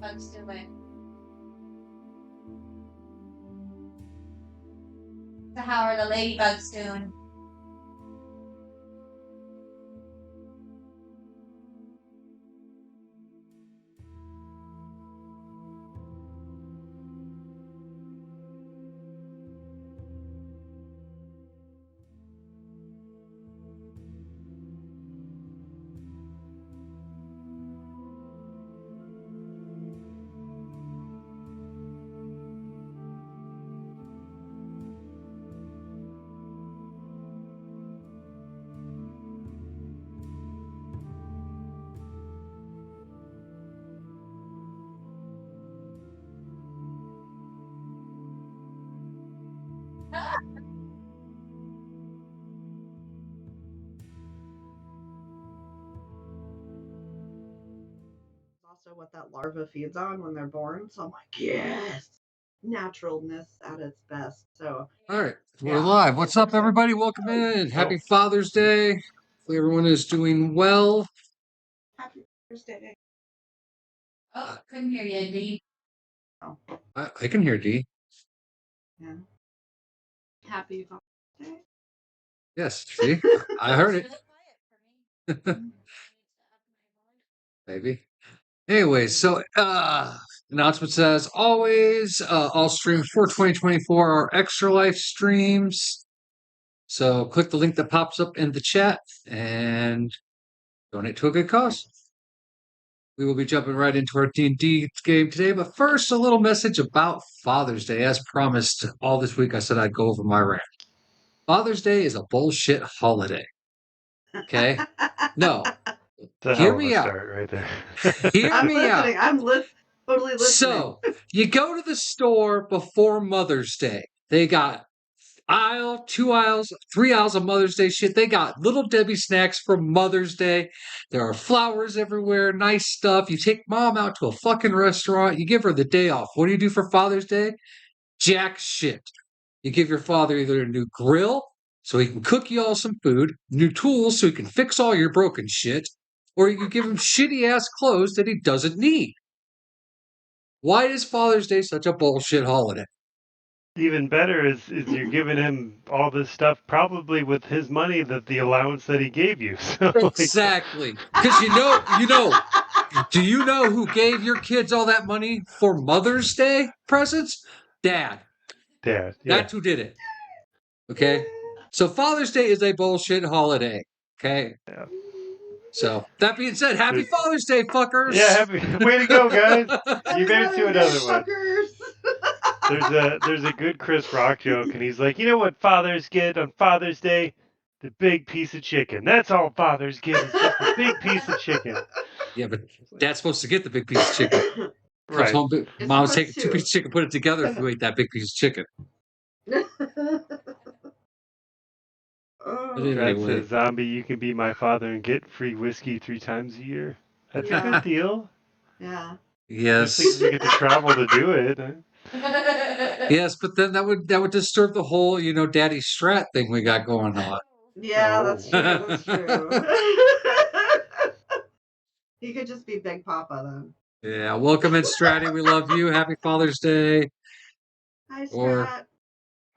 Bugs doing? So how are the ladybugs doing? Also what that larva feeds on when they're born. So I'm like, yes, naturalness at its best. So All right, we're live. What's up, everybody? Welcome in. Happy Father's Day. Hopefully everyone is doing well. Happy Father's Day. Oh, couldn't hear you, D. Oh. I can hear D. Yeah. Happy Father's Day. Yes, see, I heard it. Maybe. Anyway, so announcements as always. All streams for 2024 are Extra Life streams. So click the link that pops up in the chat and donate to a good cause. We will be jumping right into our D&D game today, but first, a little message about Father's Day. As promised, all this week I said I'd go over my rant. Father's Day is a bullshit holiday. Okay? No. Hear me out. Start right there. Hear me listening. out. I'm totally listening. So, you go to the store before Mother's Day. They got aisle, 2 aisles, 3 aisles of Mother's Day shit. They got Little Debbie snacks for Mother's Day. There are flowers everywhere, nice stuff. You take mom out to a fucking restaurant. You give her the day off. What do you do for Father's Day? Jack shit. You give your father either a new grill so he can cook you all some food, new tools so he can fix all your broken shit, or you give him shitty ass clothes that he doesn't need. Why is Father's Day such a bullshit holiday? Even better is you're giving him all this stuff probably with his money that the allowance that he gave you. So exactly. Because you know, do you know who gave your kids all that money for Mother's Day presents? Dad. Yeah. That's who did it. Okay? So Father's Day is a bullshit holiday. Okay? Yeah. So that being said, happy Father's Day, fuckers! Yeah, way to go, guys! You made it to another one. Fuckers. There's a good Chris Rock joke, and he's like, you know what fathers get on Father's Day? The big piece of chicken. That's all fathers get is just a big piece of chicken. Yeah, but Dad's supposed to get the big piece of chicken. Right. Mom's taking 2 pieces of chicken, put it together if you ate that big piece of chicken. Dad says, zombie, you can be my father and get free whiskey 3 times a year. That's a good deal. Yeah. Yes. Especially we get to travel to do it. Yes, but then that would disturb the whole, Daddy Strat thing we got going on. Yeah, that's true. That's true. He could just be Big Papa then. Yeah, welcome in, Stratty. We love you. Happy Father's Day. Hi, Strat. Or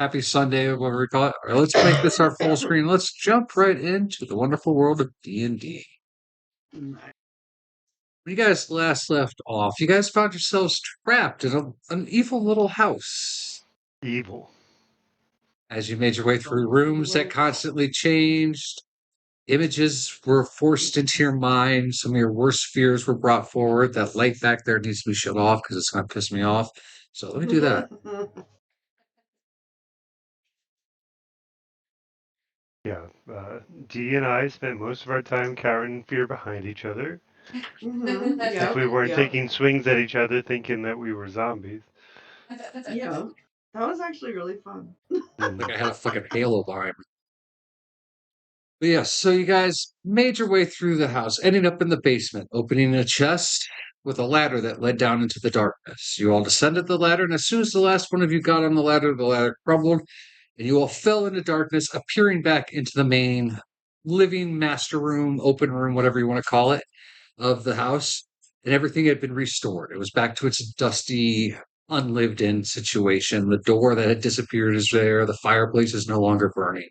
happy Sunday, or whatever we call it. All right, let's make this our full screen. Let's jump right into the wonderful world of D&D. When you guys last left off, you guys found yourselves trapped in an evil little house. Evil. As you made your way through Evil rooms that little constantly changed, images were forced into your mind. Some of your worst fears were brought forward. That light back there needs to be shut off because it's going to piss me off. So let me do that. Yeah. Dee and I spent most of our time cowering in fear behind each other. If Yep. we weren't Yep. taking swings at each other thinking that we were zombies. Yeah. That was actually really fun. Like I had a fucking halo behind me. But yeah, so you guys made your way through the house, ending up in the basement, opening a chest with a ladder that led down into the darkness. You all descended the ladder, and as soon as the last one of you got on the ladder crumbled, and you all fell into darkness, appearing back into the main living master room, open room, whatever you want to call it, of the house. And everything had been restored. It was back to its dusty, unlived in situation. The door that had disappeared is there. The fireplace is no longer burning.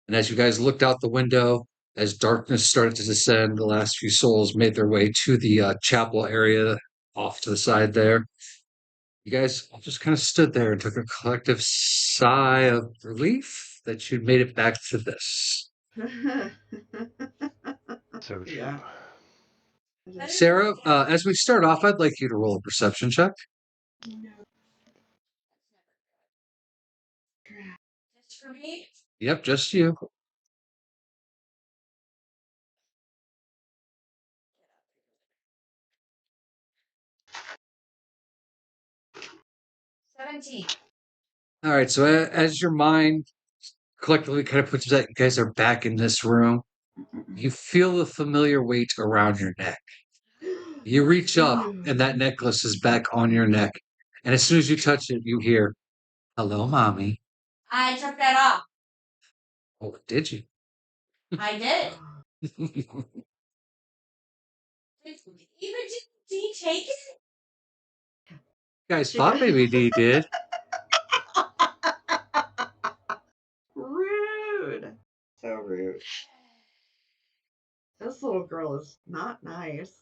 And as you guys looked out the window, as darkness started to descend, the last few souls made their way to the chapel area off to the side there. You guys just kind of stood there and took a collective sigh of relief that you'd made it back to this. So true. Yeah. Sarah, as we start off, I'd like you to roll a perception check. Just for me? Yep, just you. $17. All right, so as your mind collectively kind of puts that you guys are back in this room, you feel the familiar weight around your neck. You reach up, and that necklace is back on your neck. And as soon as you touch it, you hear, "Hello, mommy." I took that off. Oh, did you? I did. Even did he take it? Guys thought maybe Dee did. Rude. So rude. This little girl is not nice.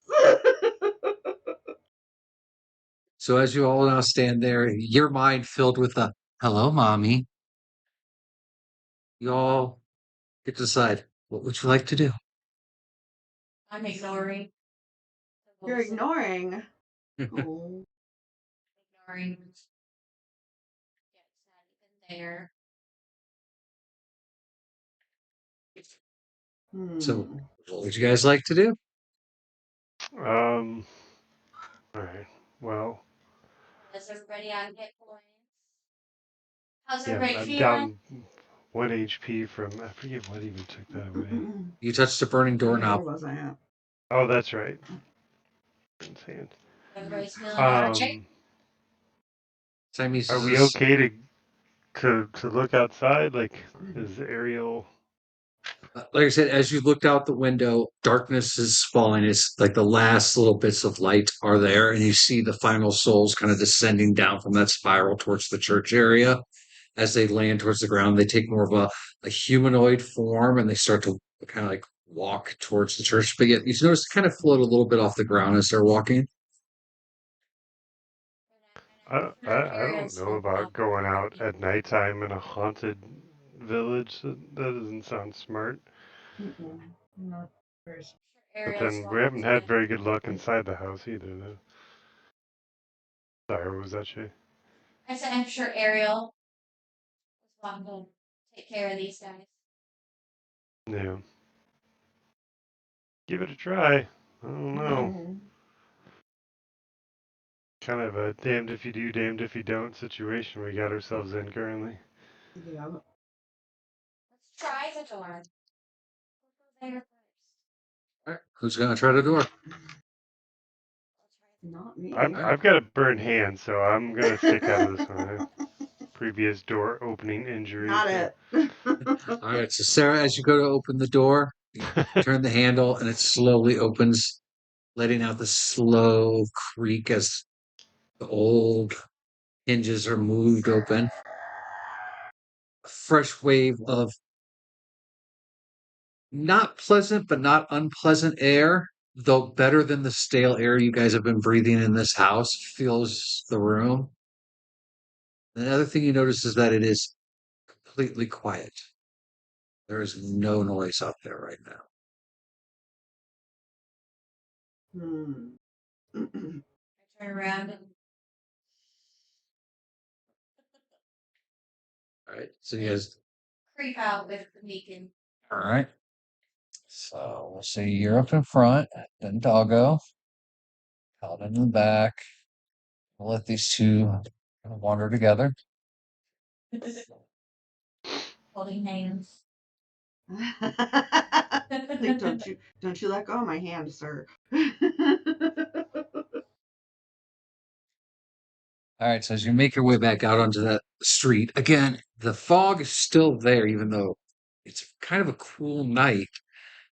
So as you all now stand there, your mind filled with a "Hello, mommy," you all get to decide what would you like to do. I'm ignoring. You're ignoring. Oh. Ignoring. Yeah, it's not even there. So, Hmm. what would you guys like to do? All right. Well, Is everybody on hit points? How's yeah, everybody I'm feeling? down 1 HP from, I forget what even took that away. You touched a burning doorknob. Where was I at? Oh, that's right. Hand. Everybody's feeling alright? Siamese Are we is okay to look outside? Like, is Ariel? like I said, as you looked out the window, darkness is falling. It's like the last little bits of light are there, and you see the final souls kind of descending down from that spiral towards the church area. As they land towards the ground, they take more of a humanoid form and they start to kind of like walk towards the church. But yet, you notice they kind of float a little bit off the ground as they're walking. I don't know about going out at nighttime in a haunted village. That doesn't sound smart. Not very. But Ariel's then we walking haven't had very good luck inside the house either, though. Sorry, what was that, Shay? I said I'm sure Ariel was walking to take care of these guys. Yeah. Give it a try. I don't know. Kind of a damned if you do, damned if you don't situation we got ourselves in currently. Yeah. Let's try the door. We'll go there first. All right, who's going to try the door? Not me. I've got a burned hand, so I'm gonna stick out of this one. Previous door opening injury. Not So. it. All right, so Sarah, as you go to open the door, you turn the handle and it slowly opens, letting out the slow creak as the old hinges are moved open. A fresh wave of not pleasant but not unpleasant air though better than the stale air you guys have been breathing in this house, fills the room. The other thing you notice is that it is completely quiet. There is no noise out there right now. I turn around and All right. So you guys. creep out with Meekin. All right. So we'll say you're up in front, then Doggo, out in the back. We'll let these two kind of wander together. Holding hands. Like, don't you let go of my hand, sir. All right, so as you make your way back out onto that street, again, the fog is still there, even though it's kind of a cool night.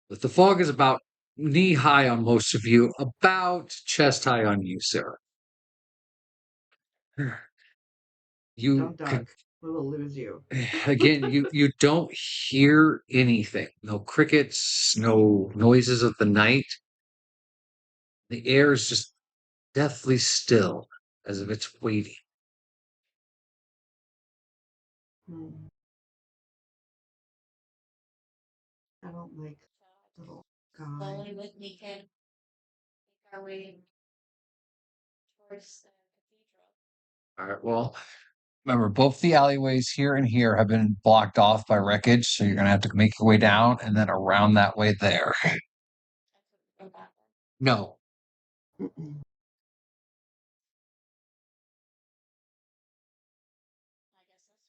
But the fog is about knee high on most of you, about chest high on you, Sarah. You Don't duck. We will lose you. again, you don't hear anything. No crickets, no noises of the night. The air is just deathly still, as if it's waiting. I don't like little guy. Slowly with Meekin, make our way towards the cathedral. All right, well, remember, both the alleyways here and here have been blocked off by wreckage, so you're going to have to make your way down and then around that way there. Go back. No. I guess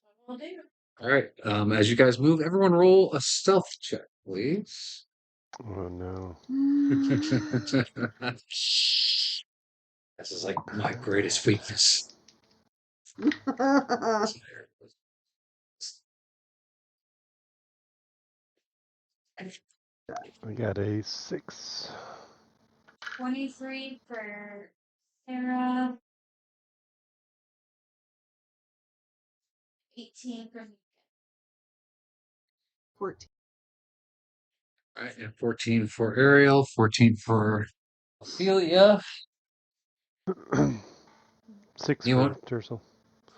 that's what we'll do. All right. As you guys move, everyone roll a stealth check, please. Oh no. This is like my greatest weakness. I got a 6. 23 for Sarah. 18 for Meekin. 14. All right, and 14 for Ariel, 14 for Ophelia. 6 You for want- Tercel.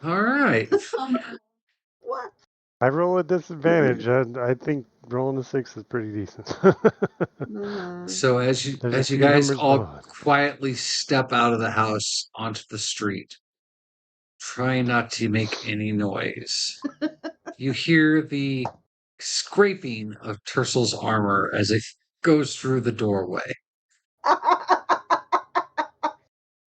All right. What? I roll at disadvantage. I think rolling a 6 is pretty decent. So as you There's a few guys numbers all below it. quietly step out of the house onto the street, trying not to make any noise, you hear the scraping of Tersel's armor as it goes through the doorway.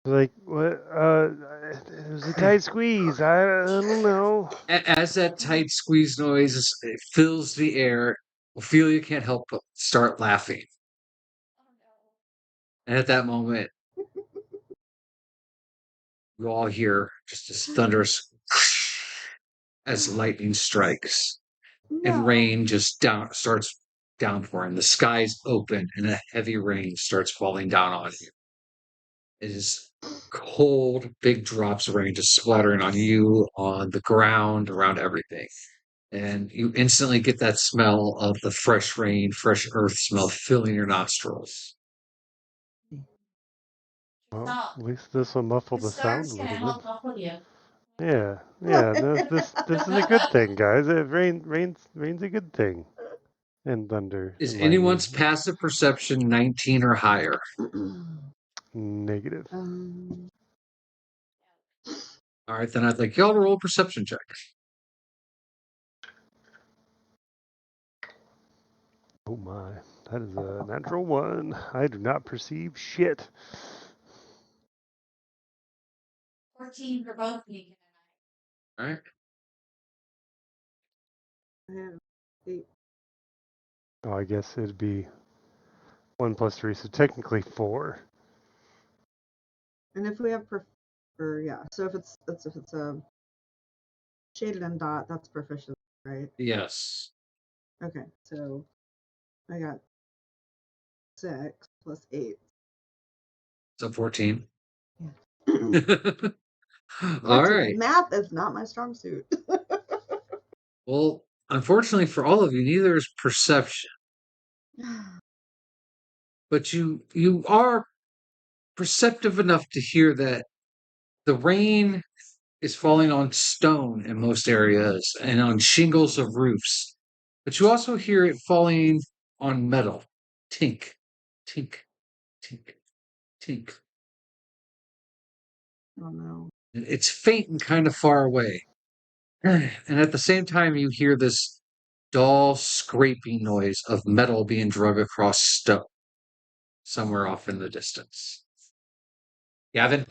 Like, what? It was a tight squeeze. I don't know. As that tight squeeze noise fills the air, Ophelia can't help but start laughing. And at that moment, you all hear just this thunderous as lightning strikes. And rain just starts downpouring. The skies open and a heavy rain starts falling down on you. It is cold, big drops of rain just splattering on you, on the ground, around everything. And you instantly get that smell of the fresh rain, fresh earth smell filling your nostrils. Well, Stop. at least this will muffle The the sound star's a gonna little help bit. muffle you. Yeah. No, this is a good thing, guys. Rain's a good thing. And thunder Is and lightning. anyone's passive perception 19 or higher? Negative. All right, then I'd like y'all to roll a perception check. Oh my, that is a natural 1. I do not perceive shit. 14 for both Meekin All right. I have 8. Oh, I guess it'd be 1 plus 3, so technically 4. And if we have so if it's a shaded and dot, that's proficient, right? Yes. Okay, so I got 6 plus 8. So 14. Yeah. All right. Math is not my strong suit. Well, unfortunately for all of you, neither is perception. but you are perceptive enough to hear that the rain is falling on stone in most areas and on shingles of roofs. But you also hear it falling on metal. Tink, tink, tink, tink. Oh no. It's faint and kind of far away. And at the same time, you hear this dull scraping noise of metal being drug across stone somewhere off in the distance. Gavin?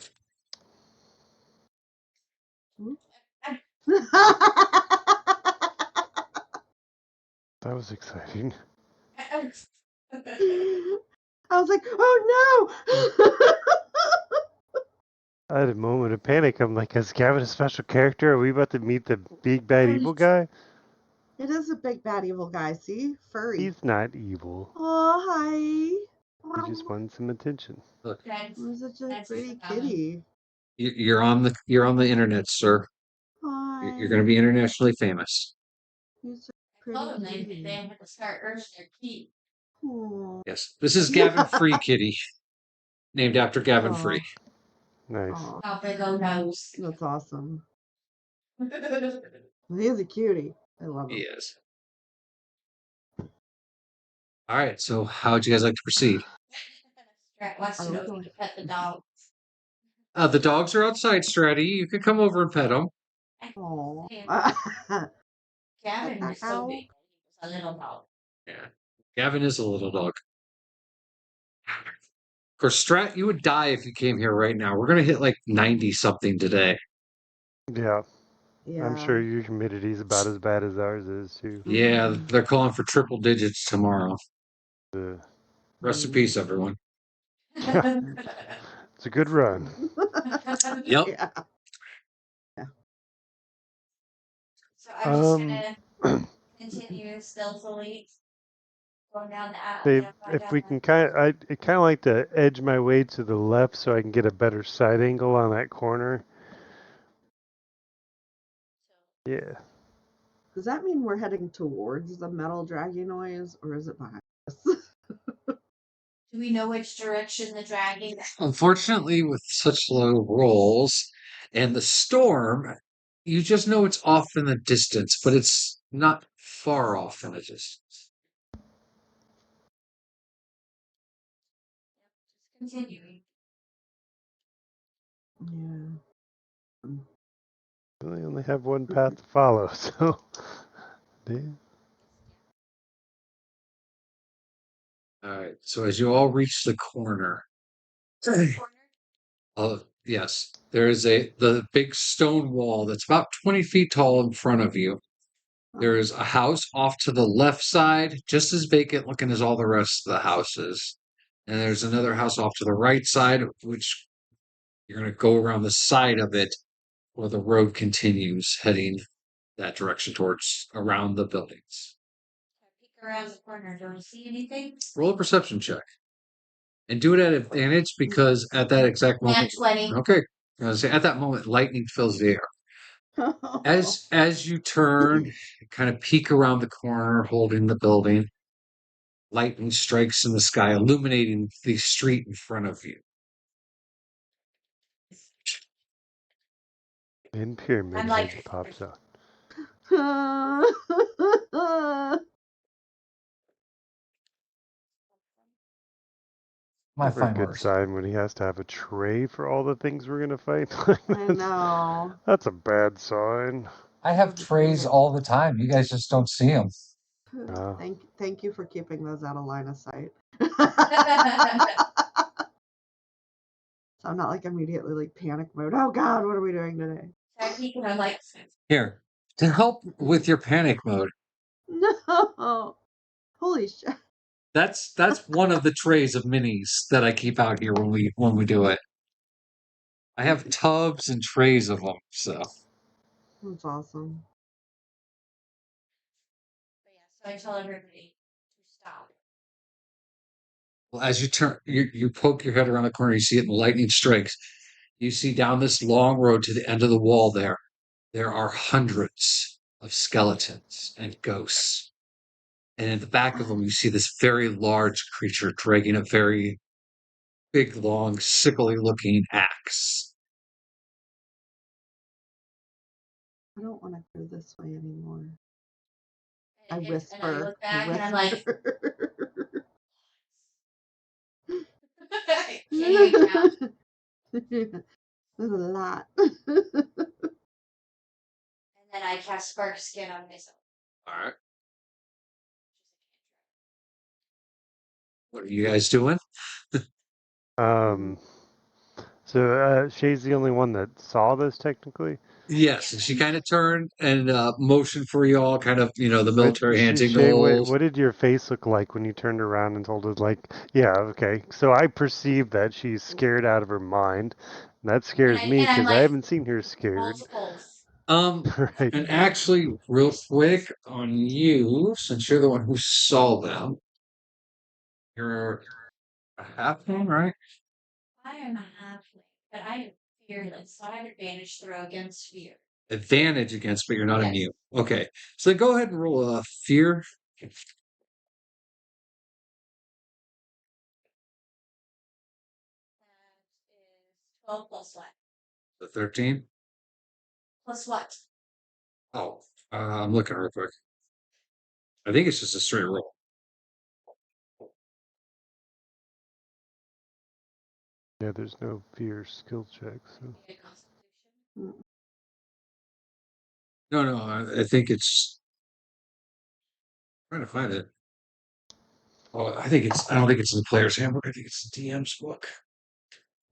That was exciting. I was like, oh no! I had a moment of panic. I'm like, is Gavin a special character? Are we about to meet the big bad evil guy? It is a big bad evil guy. See, furry. He's not evil. Oh hi. He just wanted some attention. Look, He's such a That's pretty Gavin. kitty. you're on the internet, sir. Hi. You're going to be internationally famous. He's a I told them pretty kitty. they had to start earning their keep. Aw. Yes, this is Gavin Free Kitty, named after Gavin Aw. Free. Nice. Aw, How big old nose. that's awesome. He is a cutie. I love him. Yes. All right, so how would you guys like to proceed? Strat wants to know if you can pet the dog. The dogs are outside, Stratty. You can come over and pet them. Aw. Gavin was so Ow. big. He was a little dog. Yeah, Gavin is a little dog. Of course, Strat, you would die if you came here right now. We're going to hit like 90 something today. Yeah, Yeah. I'm sure your humidity's about as bad as ours is too. Yeah, they're calling for triple digits tomorrow. Uh, Rest in peace, everyone. yeah, it's a good run. Yep. Yeah. So I'm just gonna continue stealthily going down the alley. Dave, if we can I kind of like to edge my way to the left so I can get a better side angle on that corner. Yeah. Does that mean we're heading towards the metal dragging noise, or is it behind us? Do we know which direction the dragging? Unfortunately, with such low rolls and the storm, you just know it's off in the distance, but it's not far off in the distance. Just continuing. Yeah. We only have one path to follow, so. Yeah. All right. So as you all reach the corner, yes, there is the big stone wall that's about 20 feet tall in front of you. There is a house off to the left side, just as vacant looking as all the rest of the houses. And there's another house off to the right side, which you're going to go around the side of it where the road continues heading that direction towards around the buildings. Peek around the corner. Do I see anything? Roll a perception check. And do it at advantage because at that exact moment. Nat 20. Okay. I was gonna say, at that moment, lightning fills the air. As you turn, kind of peek around the corner, holding the building, lightning strikes in the sky, illuminating the street in front of you. In Pyramid I'm like- Head pops out. My Never a good sign when he has to have a tray for all the things we're gonna fight. I know. That's a bad sign. I have trays all the time. You guys just don't see them. Thank you for keeping those out of line of sight. So I'm not like immediately like panic mode. Oh God, what are we doing today? So I peek and I'm like, Here, to help with your panic mode, No. Holy shit. that's one of the trays of minis that I keep out here when we do it. I have tubs and trays of them, so. That's awesome. but yeah, so I tell everybody to stop. Well, as you turn, you poke your head around the corner, you see it, and the lightning strikes. You see down this long road to the end of the wall there are hundreds of skeletons and ghosts. And in the back of them, you see this very large creature dragging a very big, long, sickly-looking axe. I don't want to go this way anymore. I And I whisper. look back and I'm like, I can't even count. There's a lot. And then I cast Spark Skin on myself. All right. What are you guys doing? So Shay's the only one that saw this technically. Yes, and she kind of turned and motioned for you all, kind of, the But military hand Shay, signals. what did your face look like when you turned around and told us, like, yeah, okay. So I perceive that she's scared out of her mind. That scares me And I'm because I like, haven't seen her scared. multiples. Right. And actually, real quick on you, since you're the one who saw them, you're a half one, right? I am a halfling, but I am fearless, so I have advantage throw against fear. Advantage against, but you're not Yes. immune. Okay, so go ahead and roll a fear. That is 12 plus what? The 13. Plus what? Oh, I'm looking real quick. I think it's just a straight roll. Yeah, there's no fear skill check. So. Maybe a constitution? No, I think it's. I'm trying to find it. Oh, I don't think it's in the player's handbook. I think it's the DM's book.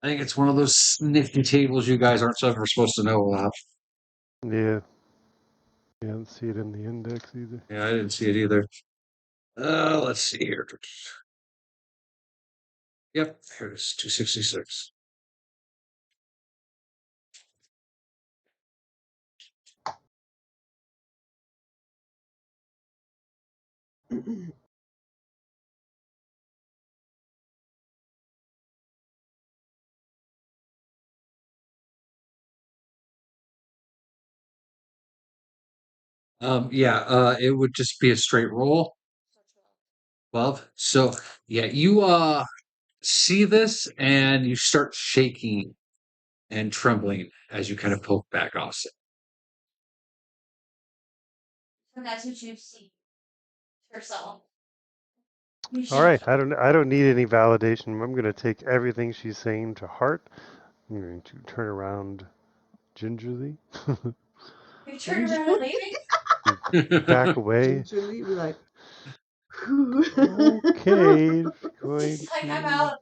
I think it's one of those nifty tables you guys aren't ever supposed to know about. Yeah. I don't see it in the index either. Yeah, I didn't see it either. Let's see here. Yep, here it is, 266. It would just be a straight roll. 12. So yeah, you see this and you start shaking and trembling as you kind of poke back off it. So that's what you've seen. Yourself. All right, I don't need any validation. I'm going to take everything she's saying to heart. I'm going to turn around gingerly, You turn around and leaving? back away. Gingerly, be like, Okay, going She's like, I'm to. out.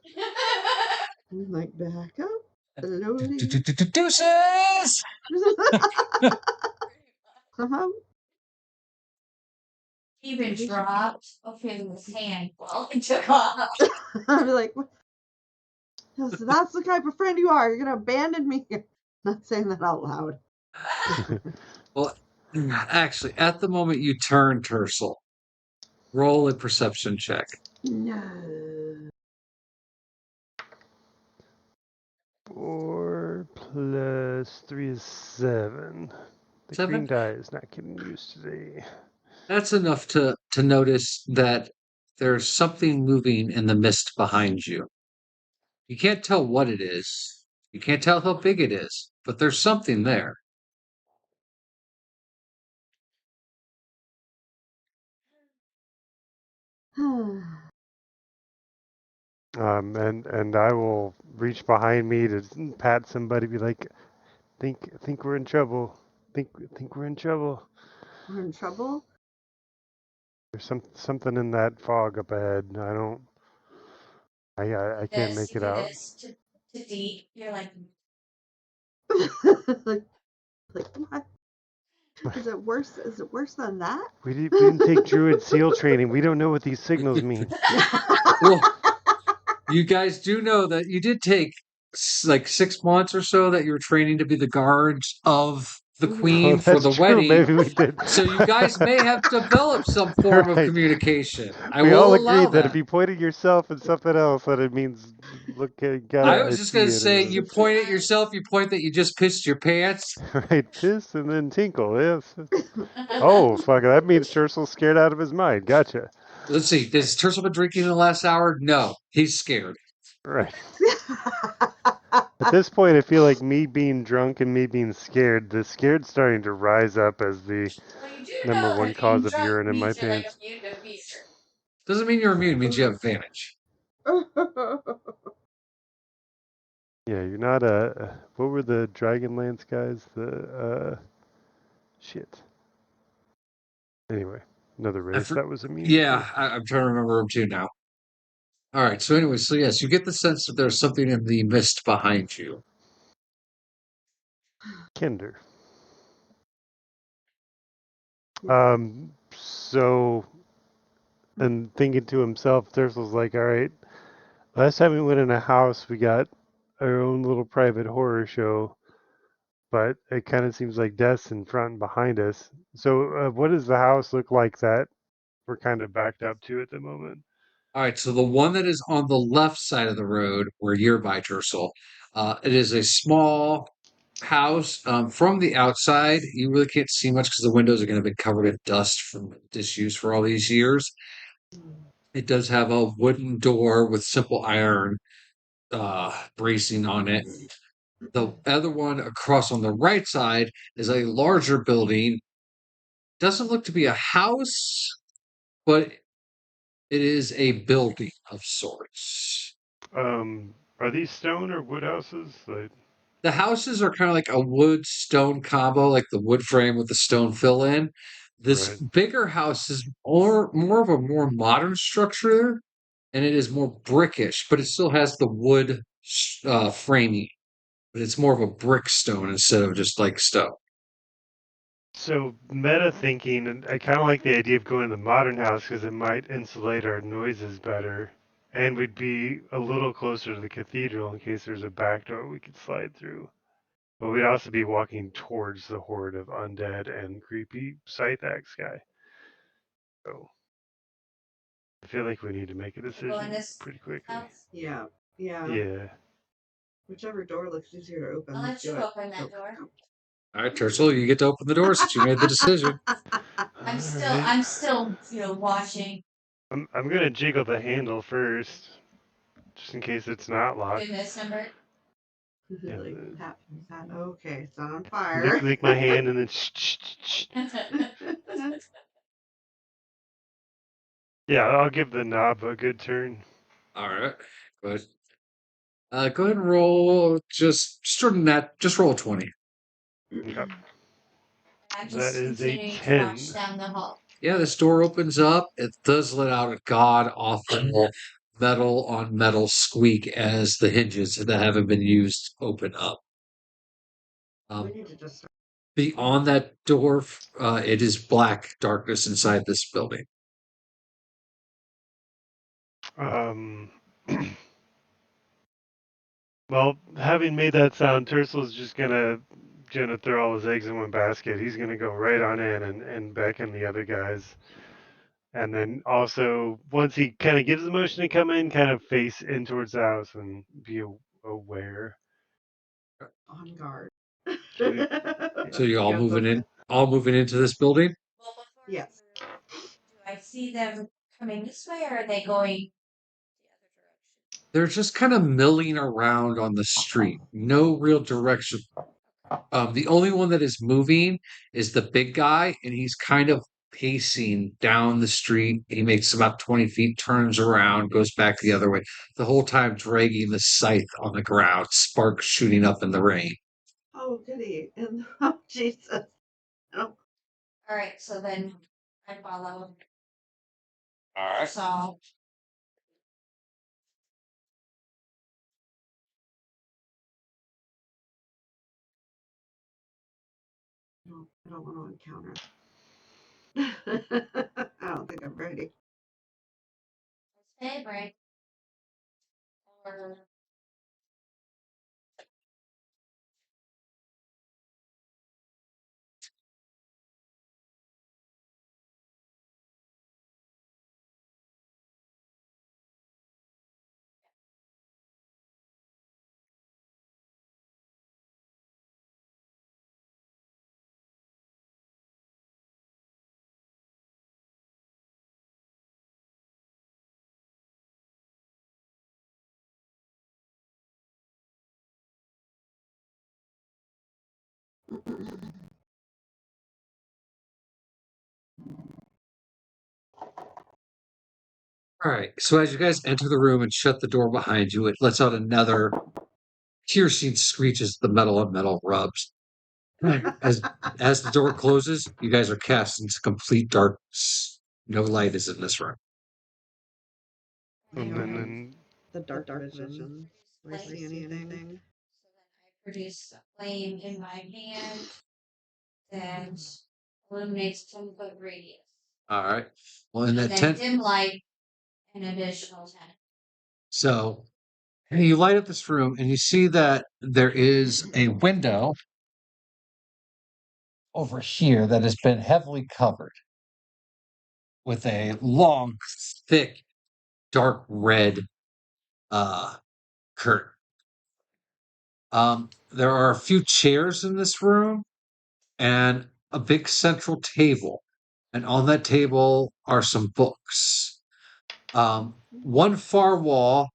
like back up slowly. Deuces! Even dropped his hand while he took off. I'd be like, so that's the type of friend you are. You're gonna abandon me. Not saying that out loud. Well, actually, at the moment you turn, Tercel, roll a perception check. No. 4 plus 3 is 7. The 7? green die is not getting used today. That's enough to notice that there's something moving in the mist behind you. You can't tell what it is. You can't tell how big it is, but there's something there. And I will reach behind me to pat somebody, be like, think we're in trouble. Think we're in trouble. We're in trouble. There's something in that fog up ahead. I can't make it out. This to D. You're like, like what? Is it worse? Is it worse than that? We didn't take Druid SEAL training. We don't know what these signals mean. Well, you guys do know that you did take like 6 months or so that you were training to be the guards of the No. queen for that's the true. wedding. Maybe we did. So you guys may have developed some form of Right. communication. I We all will allow agreed that that. if you point at yourself and something else, that it means look. I Gotta. was I just see gonna it. say, you point at yourself, you point that you just pissed your pants. Right, piss and then tinkle. Yes. Oh, fuck. That means Tersel's scared out of his mind. Gotcha. Let's see, has Tercel been drinking in the last hour? No, he's scared. Right. At this point, I feel like me being drunk and me being scared, the scared's starting to rise up as the Well, you do number know one that being cause of drunk urine in my means you're like pants. immune to fever. Doesn't mean you're immune, it means you have advantage. Yeah, you're not a. What were the Dragonlance guys? Shit. Anyway, another race that was immune to Yeah, fear. I'm trying to remember them too now. All right, so anyway, so yes, you get the sense that there's something in the mist behind you. Kinder. So, and thinking to himself, Thursel's like, all right, last time we went in a house, we got our own little private horror show, but it kind of seems like death's in front and behind us. So, what does the house look like that we're kind of backed up to at the moment? All right, so the one that is on the left side of the road where you're by Tercel, it is a small house. From the outside, you really can't see much because the windows are going to be covered in dust from disuse for all these years. It does have a wooden door with simple iron bracing on it. The other one across on the right side is a larger building. Doesn't look to be a house, but it is a building of sorts. Are these stone or wood houses? Like, The houses are kind of like a wood stone combo, like the wood frame with the stone fill in. This right. bigger house is more of a more modern structure, and it is more brickish, but it still has the wood framing. But it's more of a brick stone instead of just like stone. So meta thinking, and I kind of like the idea of going to the modern house because it might insulate our noises better, and we'd be a little closer to the cathedral in case there's a back door we could slide through. But we'd also be walking towards the horde of undead and creepy Scythe-Axe guy. So I feel like we need to make a Go in decision this pretty quickly. house. Yeah. Yeah. Yeah. Whichever door looks easier to open. I'll Let's let you do it. open that Go, door. go. All right, Tercel, you get to open the door since you made the decision. I'm All still, right. I'm still, watching. I'm gonna jiggle the handle first, just in case it's not locked. Doing this number. Yeah, Like tap, tap. Okay, it's not on lick, fire. lick my hand and then shh, shh, shh, shh. Yeah, I'll give the knob a good turn. All right, go ahead. Go ahead and roll just roll a 20. Okay. I'm That just is a continuing to watch 10. down the hall. Yeah, this door opens up. It does let out a god awful metal on metal squeak as the hinges that haven't been used open up. We need to just start. Beyond that door, it is black darkness inside this building. Um, well, having made that sound, Tersel's just gonna throw all his eggs in one basket. He's gonna go right on in and beckon the other guys. And then also, once he kind of gives the motion to come in, kind of face in towards the house and be aware. On guard. Should we? So Yeah. you Yes, okay. all moving into this building. Well, before we Yes. move, do I see them coming this way, or are they going the other direction? They're just kind of milling around on the street. No real direction. The only one that is moving is the big guy, and he's kind of pacing down the street. He makes about 20 feet, turns around, goes back the other way, the whole time dragging the scythe on the ground, sparks shooting up in the rain. Oh, goody. And oh, Jesus. Oh, All right, so then I follow All right. Saul. no, I don't want to encounter. I don't think I'm ready. His favorite. Or All right. So as you guys enter the room and shut the door behind you, it lets out another piercing screech as the metal on metal rubs. As the door closes, you guys are cast into complete darkness. No light is in this room. And then The dark vision. Do I see anything? So then I produce a flame in my hand that illuminates 10-foot radius. All right. Well, in that Then 10, dim light an additional 10. so you light up this room and you see that there is a window over here that has been heavily covered with a long, thick, dark red curtain. There are a few chairs in this room and a big central table. And on that table are some books. One far wall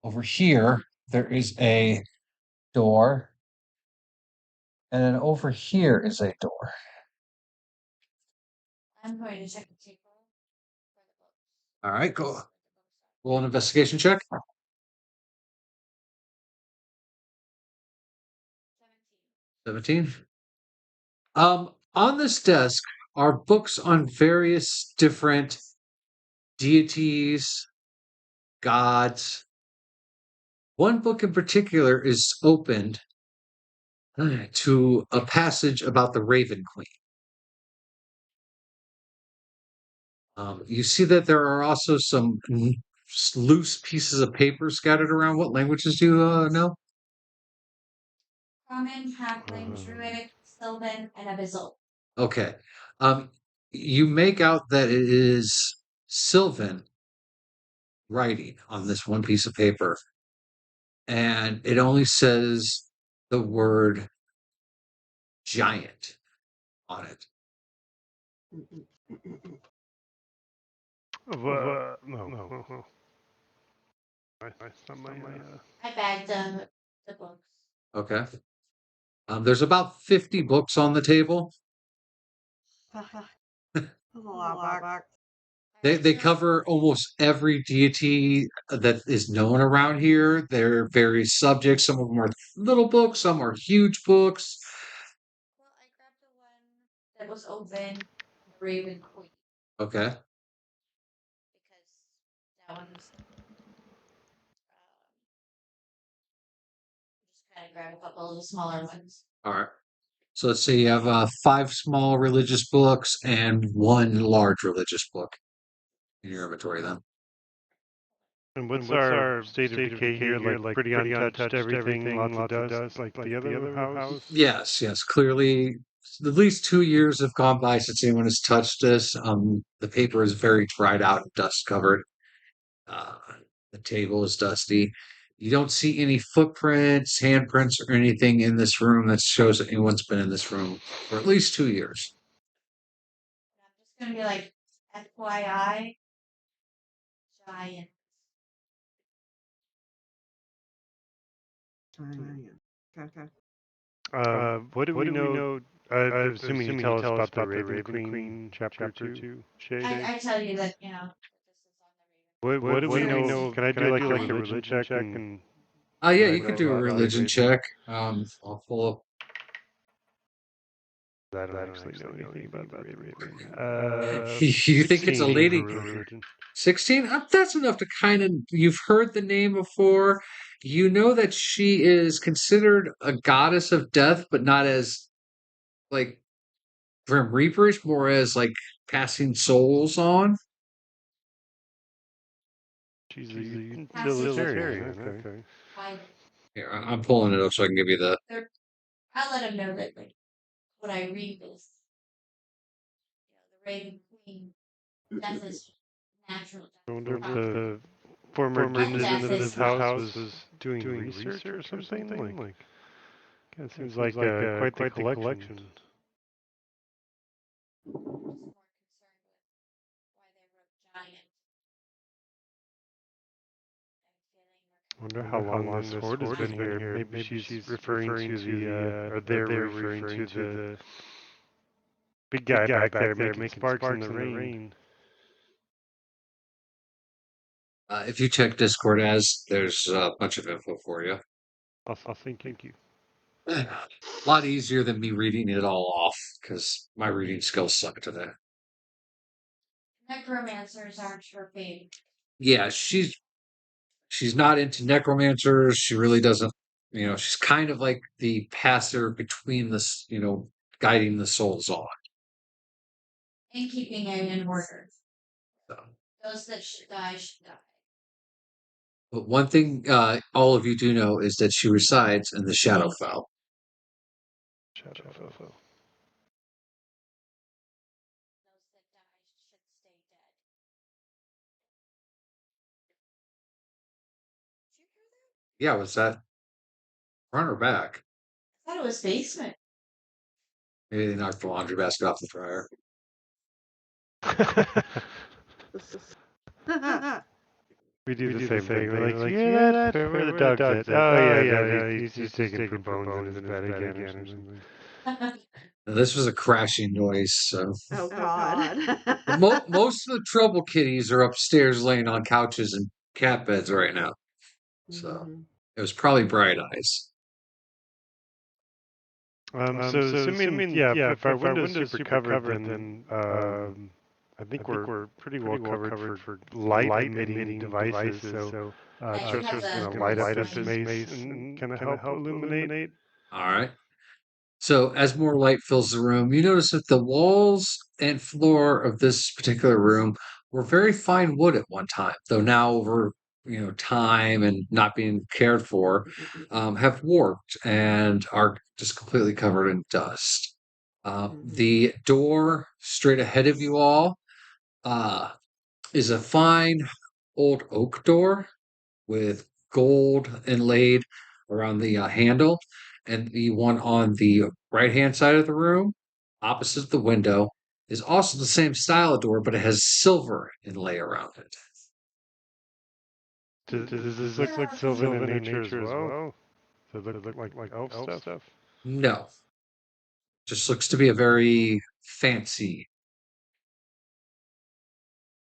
over here, there is a door. And then over here is a door. I'm going to check the table for the books. All right, go. Roll an investigation check. 17. On this desk are books on various different deities, gods. One book in particular is opened to a passage about the Raven Queen. You see that there are also some loose pieces of paper scattered around. What languages do you know? Common, halfling, druidic, sylvan, and abyssal. Okay. You make out that it is Sylvan writing on this one piece of paper, and it only says the word giant on it. no. That's not my. I bagged the books. Okay. There's about 50 books on the table. That's a lot back. They cover almost every deity that is known around here. They're various subjects. Some of them are little books, some are huge books. Well, I grabbed the one that was open, the Raven Queen, Okay. because that one's. Just kind of grab a couple of the smaller ones. All right. So let's say you have 5 small religious books and 1 large religious book in your inventory then. And what's our state of decay here? Like pretty untouched, everything, lots of dust, like the other house? Yes, clearly at least 2 years have gone by since anyone has touched this. The paper is very dried out and dust covered. Uh, the table is dusty. You don't see any footprints, handprints, or anything in this room that shows that anyone's been in this room for at least 2 years. I'm just gonna be like, FYI, giant. Okay. What do we know? Assuming you tell us about the Raven Queen chapter 2, Shay? I tell you that, this is on the Raven. What do we Sure. know? Can I do like a religion check and Yeah, you could do a religion check. I'll pull up. I don't actually know anything about the Raven. You think it's a 16 lady? for religion. 16? That's enough to kind of. You've heard the name before. You know that she is considered a goddess of death, but not as like Grim Reaperish, more as like passing souls on. She's a utilitarian. Okay. Here, I'm pulling it up so I can give you the. I'll let him know that, like, what I read is, the Raven Queen, death is natural. The former denizen of this house was doing research or something? Like, it seems like quite the collection. More concerned with why they wrote giant. I'm feeling Wonder how long this horde has been here. Maybe she's referring to or they're referring to the big guy back there making sparks in the rain. If you check Discord, there's a bunch of info for you. I'll thank you. A lot easier than me reading it all off because my reading skills suck today. Necromancers aren't her favorite. Yeah, she's not into necromancers. She really doesn't. She's kind of like the passer between this. Guiding the souls on. And keeping it in order. So. Those that should die should die. But one thing all of you do know is that she resides in the Shadowfell. Shadowfell. Those that die should stay dead. Did you hear that? Yeah, was that front or back? I thought it was basement. Maybe they knocked the laundry basket off the dryer. We do the same thing. We're like, yeah, that's where the dog's at. Oh, yeah, he's just taking for bones in his bed again or something. Now, this was a crashing noise, so. Oh, God. Most of the trouble kitties are upstairs laying on couches and cat beds right now. So it was probably Bright Eyes. So assuming, if our window's super covered, then I think we're pretty well covered for light-emitting devices. So Tristan's going to light up this mace and kind of help illuminate. All right. So as more light fills the room, you notice that the walls and floor of this particular room were very fine wood at one time, though now over time and not being cared for, have warped and are just completely covered in dust. The door straight ahead of you all is a fine old oak door with gold inlaid around the handle, and the one on the right-hand side of the room, opposite the window, is also the same style of door, but it has silver inlay around it. Does this look like Sylvan in nature as well? Does it look like elf stuff? No. Just looks to be a very fancy.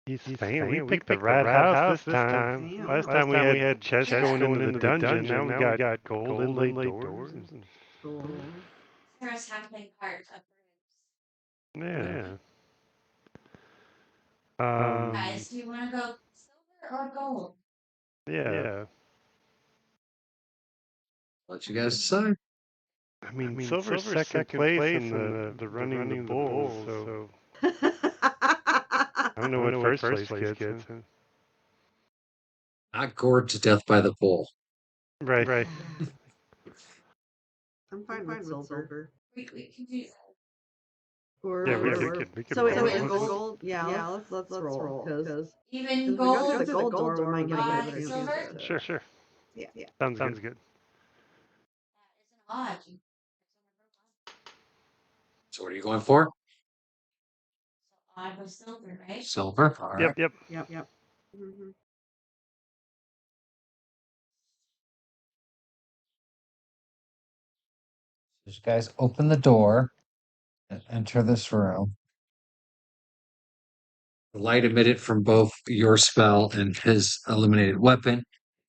He's saying we picked the right house this time. Last time we had chests going into the dungeon. Now we got gold inlaid doors. There's happening part of Yeah. guys, do you want to go silver or gold? Yeah. Let you guys decide. I mean Silver's second place in the running the bulls, so I don't know what first place gets. Not gored to death by the bull. Right. I'm fine with silver. We can do that. Yeah, we could So roll. it's gold. Yeah, let's roll. Because Even we go gold. through the gold door, we might get a good silver? chance. Sure. Yeah. Sounds good. That isn't odd. So what are you going for? So odd was silver, right? Silver. All right. Yep. You guys open the door and enter this room. The light emitted from both your spell and his illuminated weapon.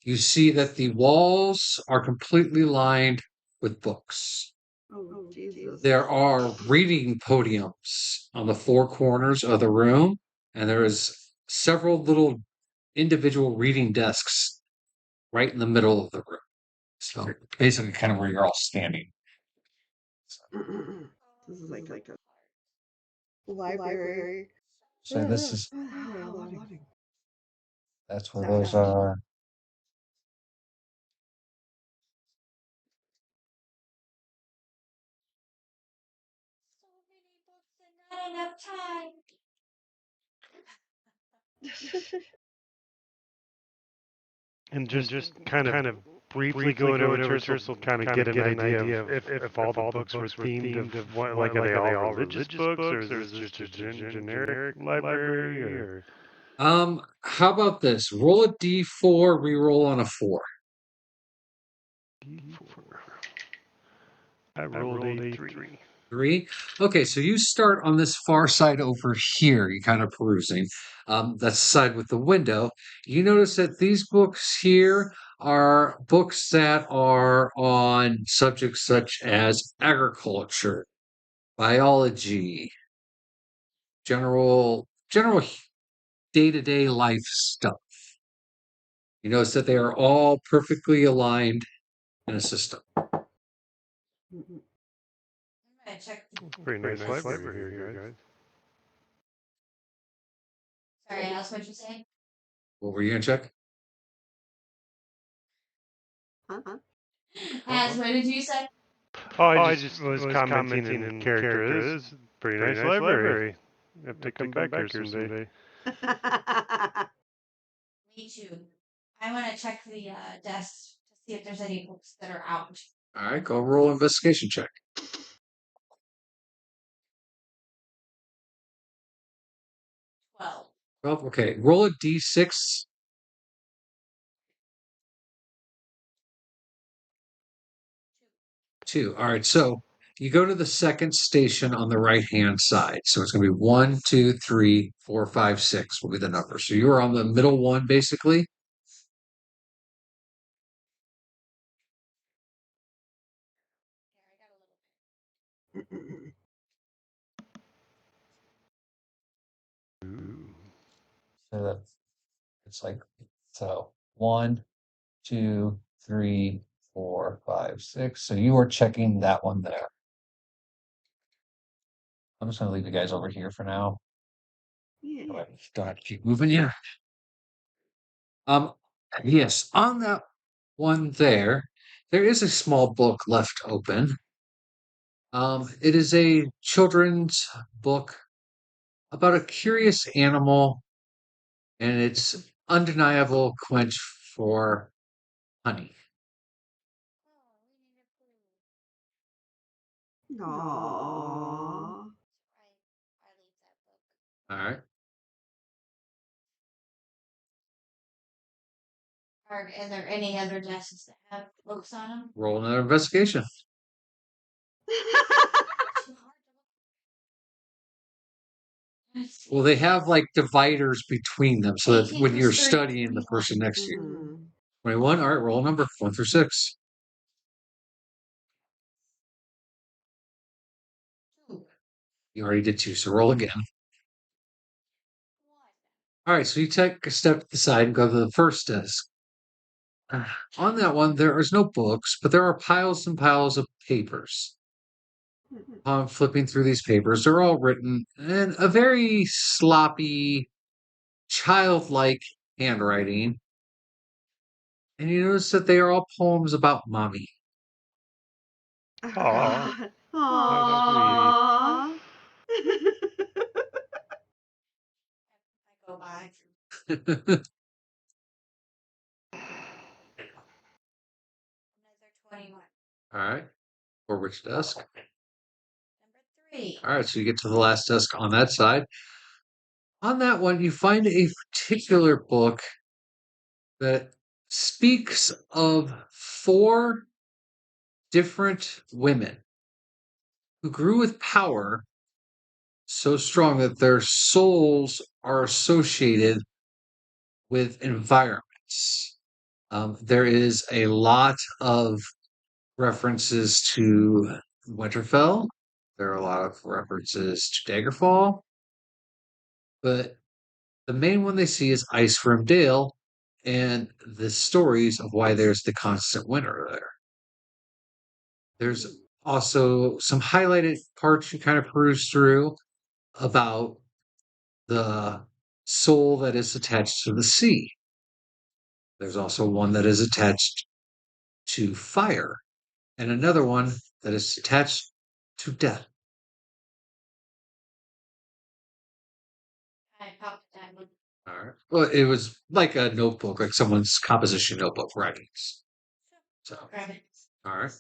You see that the walls are completely lined with books. Oh, Jesus. There are reading podiums on the four corners of the room, and there is several little individual reading desks right in the middle of the room. So basically kind of where you're all standing. This is like a library. So this is Oh, that's where those are. So many books and not enough time. And just kind of briefly going over Tercel will kind of get an idea of if all the books were themed of what, like, are they all religious books, or is this just a generic library, or? How about this? Roll a d4, reroll on a 4. D4. I rolled a 3. 3. Okay, so you start on this far side over here. You kind of perusing. That's the side with the window. You notice that these books here are books that are on subjects such as agriculture, biology, general day-to-day life stuff. You notice that they are all perfectly aligned in a system. Mhm. I'm gonna check. Pretty nice library here, guys. Sorry, Alice, what'd you say? What were you gonna check? Huh? Alice, what did you say? Oh, I just was commenting in character. This is a pretty nice library. You have to come back here someday. Me too. I want to check the desks to see if there's any books that are out. All right, go roll investigation check. 12. 12. Okay, roll a d6. 2. All right, so you go to the second station on the right hand side. So it's going to be 1, 2, 3, 4, 5, 6 will be the number. So you are on the middle one basically. Here, I got a little bit. Ooh. So it's like so 1, 2, 3, 4, 5, 6. So you are checking that one there. I'm just going to leave you guys over here for now. Yeah. Don't have to keep moving you. Yes, on that one there is a small book left open. It is a children's book about a curious animal and its undeniable quench for honey. Oh, we need a clue. Aww. I leave that book. All right. Are there any other desks that have books on them? Roll another investigation. Too hard to look. Well, they have like dividers between them so that 18 when you're plus 3, studying the 21. person next to you. Mhm. 21. All right, roll a number 1 through 6. 2. You already did 2, so roll again. 1. All right, so you take a step to the side and go to the first desk. On that one, there is no books, but there are piles and piles of papers. Flipping through these papers, they're all written in a very sloppy, childlike handwriting. And you notice that they are all poems about mommy. Aw, Aww. I go by. Another 21. All right, for which desk? Number 3. All right, so you get to the last desk on that side. On that one, you find a particular book that speaks of 4 different women who grew with power so strong that their souls are associated with environments. There is a lot of references to Winterfell. There are a lot of references to Daggerfall. But the main one they see is Icerim Dale and the stories of why there's the constant winter there. There's also some highlighted parts you kind of peruse through about the soul that is attached to the sea. There's also one that is attached to fire, and another one that is attached to death. I popped that one. All right. Well, it was like a notebook, like someone's composition notebook writings. So, Grab it. all right. So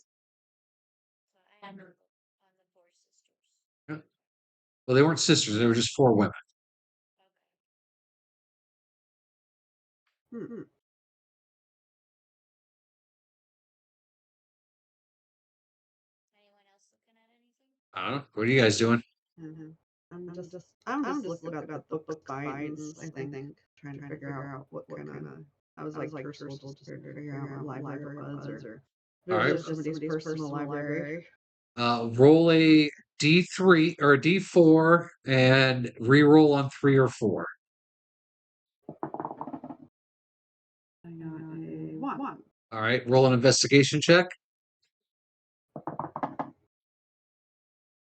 I have her book on the 4 sisters. Yeah. Well, they weren't sisters; they were just 4 women. Okay. Hmm. I don't know. What are you guys doing? Mhm. I'm just looking at the book bindings, I think, trying to figure out what kind of. I was like Tercel, just trying to figure out what library it was, or All if it right. was just somebody's personal library. Roll a D3 or a D4 and re-roll on 3 or 4. I got a 1. All right. Roll an investigation check.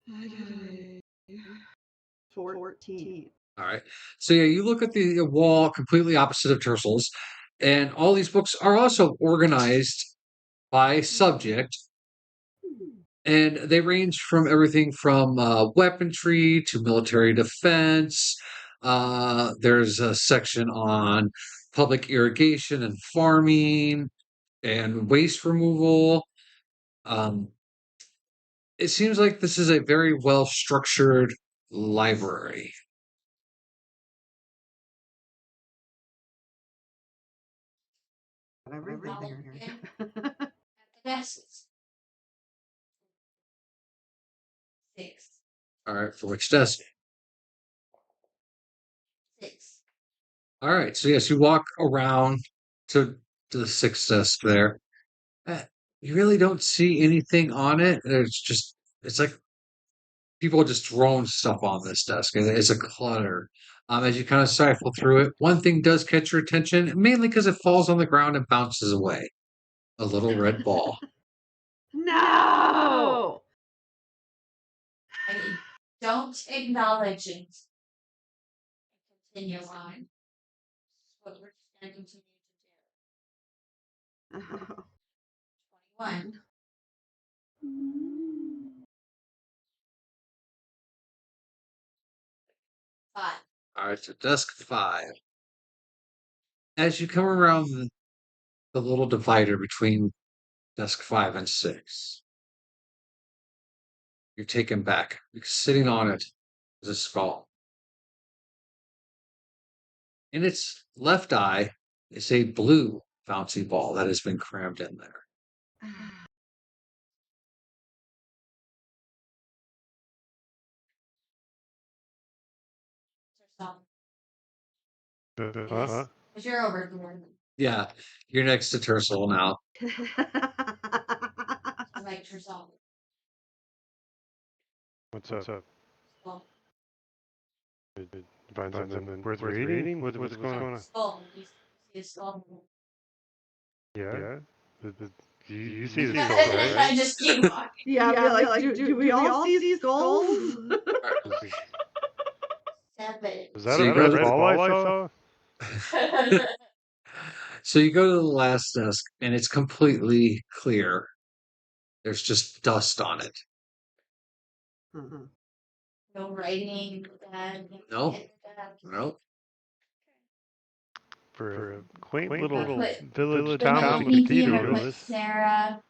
I got a 14. All right. So yeah, you look at the wall completely opposite of Tersel's, and all these books are also organized by subject, and they range from everything from weaponry to military defense. There's a section on public irrigation and farming and waste removal. Um, it seems like this is a very well structured library. Got everything I'll here. begin at the desks. 6. All right, for which desk? 6. All right, so yes, you walk around to the sixth desk there. Uh, You really don't see anything on it. It's like people just throwing stuff on this desk. It's a clutter. As you kind of sifle through it, one thing does catch your attention, mainly because it falls on the ground and bounces away. A little red ball. No! I don't acknowledge it. Continue on. What we're going to continue to do. 21. Oh. 5. All right, so desk 5. As you come around the little divider between desk 5 and 6, you're taken back. Because sitting on it is a skull. In its left eye is a blue bouncy ball that has been crammed in there. Yourself. Huh? Because you're over here. Yeah, you're next to Tercel now. I like yourself. What's up? Skull. Did you find something worth reading? What's going on? Skull. You see a skull. Yeah? You see the I skull, right? just keep walking. Yeah, I'd be like, do we all see skulls? Seven. Was So that you a go red to ball I saw? So you go to the last desk and it's completely clear. There's just dust on it. No writing. No, no. For a quaint I little put village the town note with a pinky and I cathedral. put Sarah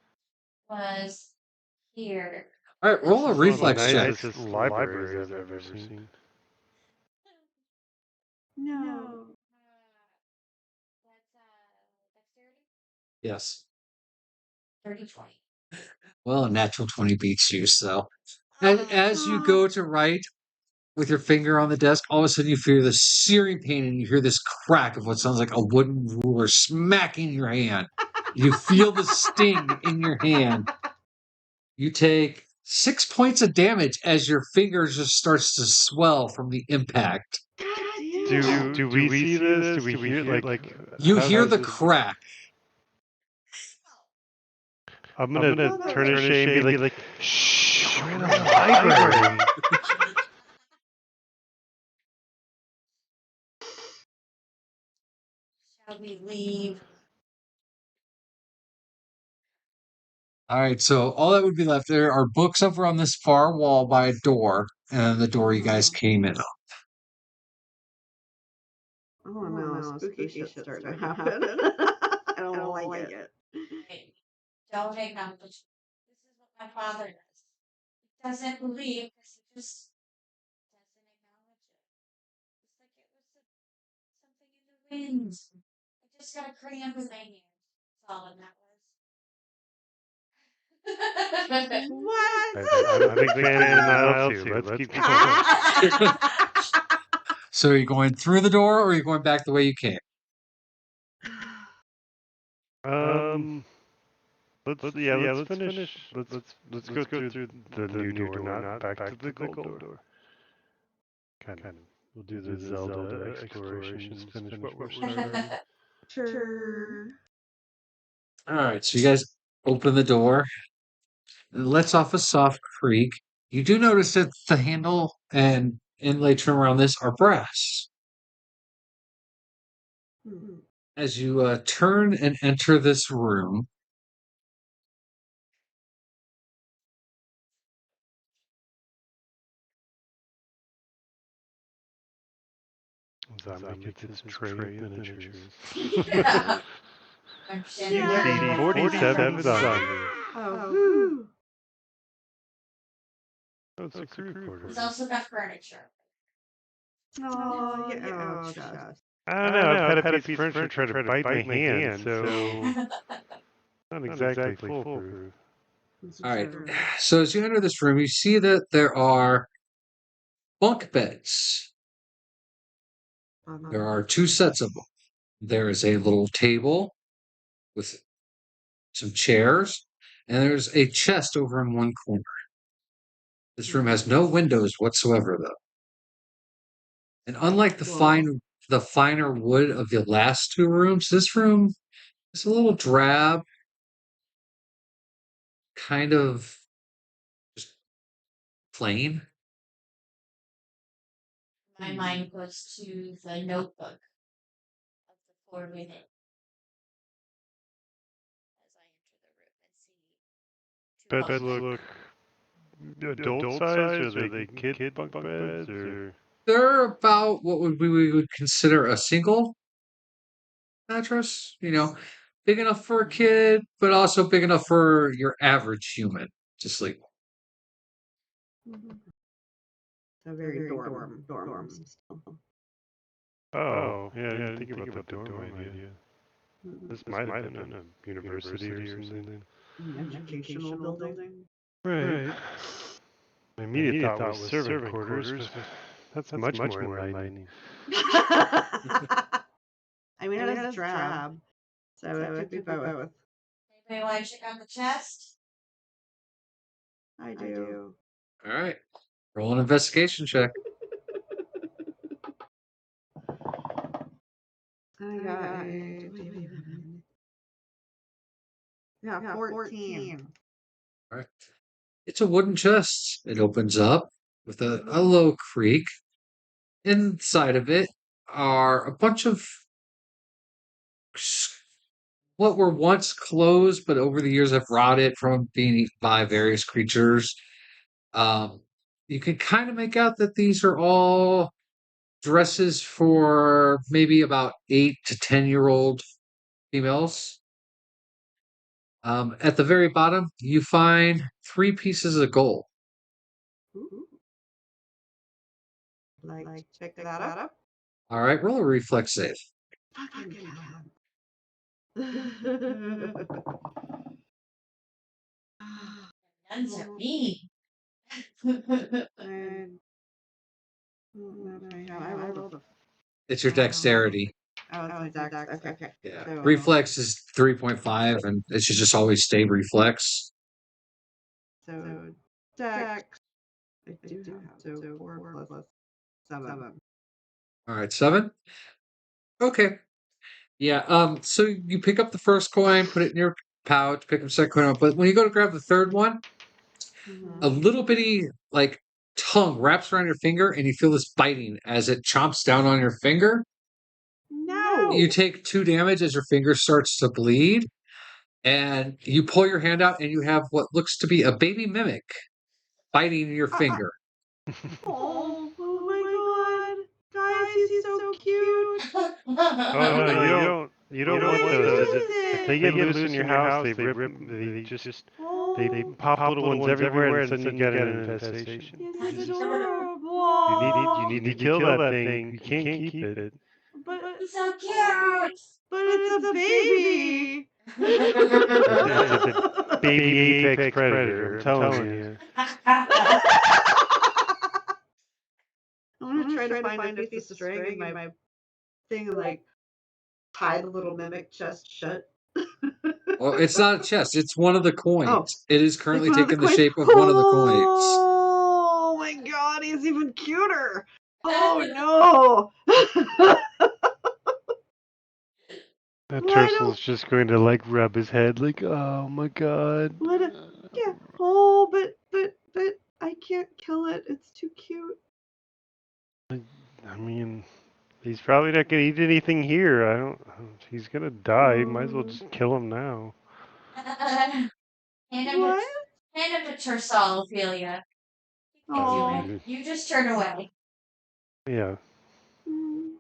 was here. All right, roll a This is one of the reflex check. nicest libraries I've ever seen. No. That's dexterity. Yes. 30-20. Well, a natural 20 beats you, so. And as you go to write with your finger on the desk, all of a sudden you feel this searing pain and you hear this crack of what sounds like a wooden ruler smacking your hand. You feel the sting in your hand. You take 6 points of damage as your finger just starts to swell from the impact. Do we see this? Do we hear it? Like, You how hear does the it? crack. I'm gonna turn to Shay and be like, "Shh, we're in a library." Shall we leave? All right, so all that would be left there are books over on this far wall by a door, and the door you guys came in on. Oh no, spooky shit's starting to happen. I don't like it. Right. Don't acknowledge. This is what my father does. He doesn't believe because he just doesn't acknowledge it. It's like it was something in the wind. I just got a crayon in my hand. That's all that was. What? I'm a big fan of denial too. Let's keep going. So are you going through the door or are you going back the way you came? Let's finish. Let's go through the new door, not back to the gold door. Kind of. We'll do the Zelda explorations. Finish what we're starting. Sure. All right, so you guys open the door. It lets off a soft creak. You do notice that the handle and inlay trim around this are brass. As you turn and enter this room, Zombie gets his tray of miniatures. I'm You see 47 zombies. Oh, Oh, it's a crew quarters. He's also got furniture. oh, yeah. Oh, gosh. I don't know. I've had a piece of furniture try to bite my hand, so not exactly foolproof. all right. So as you enter this room, you see that there are bunk beds. There are 2 sets of them. There is a little table with some chairs, and there's a chest over in one corner. This room has no windows whatsoever, though. And unlike the finer wood of the last 2 rooms, this room is a little drab, kind of just plain. My mind goes to the notebook of the 4 women as I enter the room and see 2 Beds bunk look adult size, or they kid bunk beds, or They're about what we would consider a single mattress, big enough for a kid, but also big enough for your average human to sleep. A very dorm. Oh, yeah, I didn't think about the dorm idea. This might have been a university or something. Educational building. Right. My immediate thought was servant quarters, but that's much more enlightening. I mean, it is drab, so it could be both. Anybody want to check out the chest? I do. All right. Roll an investigation check. I got a 14. All right. It's a wooden chest. It opens up with a low creak. Inside of it are a bunch of what were once clothes, but over the years have rotted from being eaten by various creatures. You can kind of make out that these are all dresses for maybe about 8 to 10-year-old females. At the very bottom, you find 3 pieces of gold. Ooh. Like pick that up? All right, roll a reflex save. Fucking Nuns are mean. I rolled a. It's your dexterity. Oh, it's my dex. Okay. Yeah. So, Reflex is 3.5, and it should just always stay reflex. So dex. I do have. So 4 plus 7. All right, 7. Okay. Yeah. So you pick up the first coin, put it in your pouch, pick up the second coin up. But when you go to grab the third one, a little bitty tongue wraps around your finger, and you feel this biting as it chomps down on your finger. No. You take 2 damage as your finger starts to bleed, and you pull your hand out, and you have what looks to be a baby mimic biting your finger. Oh my god. Guys, he's so cute. Oh no, you don't want those. If they get loose in your house, they pop little ones everywhere, and suddenly you get an infestation. It's adorable. You need to kill that thing. You can't keep it. But He's so cute. it's a baby. It's a baby apex predator. I'm telling you. I'm gonna try to find a piece of string in my thing and like tie the little mimic chest shut. Well, it's not a chest. It's one of the coins. Oh, It is currently one of the taking the coins? shape of one of the coins. Oh my god, he's even cuter. Oh no. That Why Tercel's just going to like rub his head like, oh my god. Let it, yeah. Oh, but I can't kill it. It's too cute. I mean, he's probably not gonna eat anything here. I don't. He's gonna die. Might as well just kill him now. Hand him What? to Tersal, Ophelia. You can do Oh. it. You just turn away. Yeah. Mm.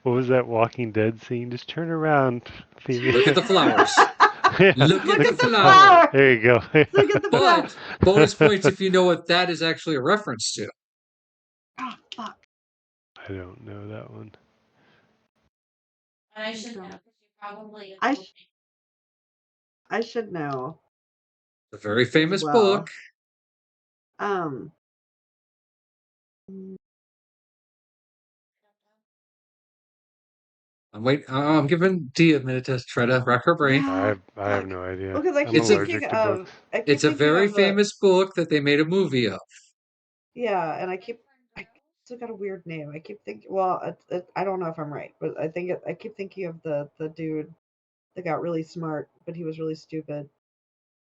What was that Walking Dead scene? Just turn around, Ophelia. Look at the flowers. Yeah. Look at the flower. flower. There you go. Look at the flower. But bonus points if you know what that is actually a reference to. Oh, fuck. I don't know that one. And I should know because you probably. I should know. It's a very famous well. book. I'm giving Dia a minute to try to rack her brain. Yeah, I have no idea. because I I'm keep allergic thinking to of. books. It's a very famous book that they made a movie of. Yeah, and I still got a weird name. I keep thinking. Well, I don't know if I'm right, but I keep thinking of the dude that got really smart, but he was really stupid.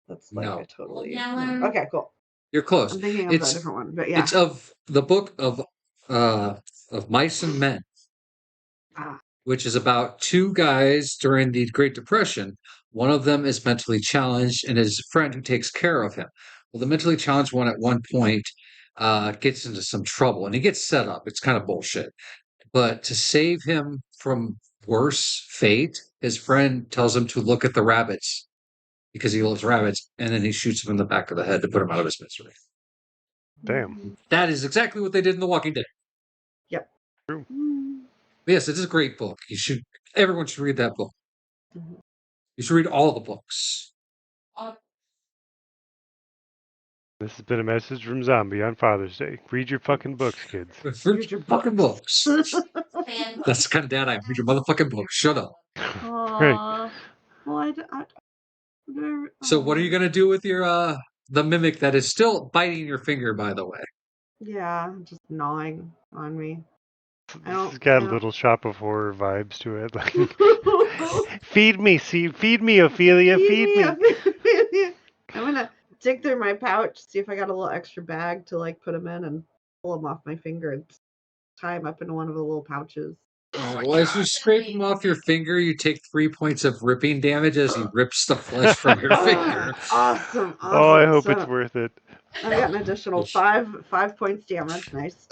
That's like No. a totally. No. Okay, cool. You're close. I'm thinking of a different one, but yeah. It's of the book of Mice and Men, which is about two guys during the Great Depression. One of them is mentally challenged, and his friend who takes care of him. Well, the mentally challenged one at one point gets into some trouble, and he gets set up. It's kind of bullshit. But to save him from worse fate, his friend tells him to look at the rabbits because he loves rabbits, and then he shoots him in the back of the head to put him out of his misery. Damn. That is exactly what they did in The Walking Dead. Yep. True. But yes, it is a great book. Everyone should read that book. You should read all the books. This has been a message from Zombie on Father's Day. Read your fucking books, kids. Read your fucking books. That's the kind of dad I am. Read your motherfucking books. Shut up. Aww. Well, So what are you gonna do with your the mimic that is still biting your finger, by the way? Yeah, just gnawing on me. This has got a little Shop of Horror vibes to it. Like, feed me, Ophelia, feed me. I'm gonna dig through my pouch, see if I got a little extra bag to like put them in, and pull them off my finger and tie them up into one of the little pouches. Well, as you scrape them off your finger, you take 3 points of ripping damage as he rips the flesh from your finger. Awesome. Oh, I hope it's worth it. I got an additional 5 points damage. Nice.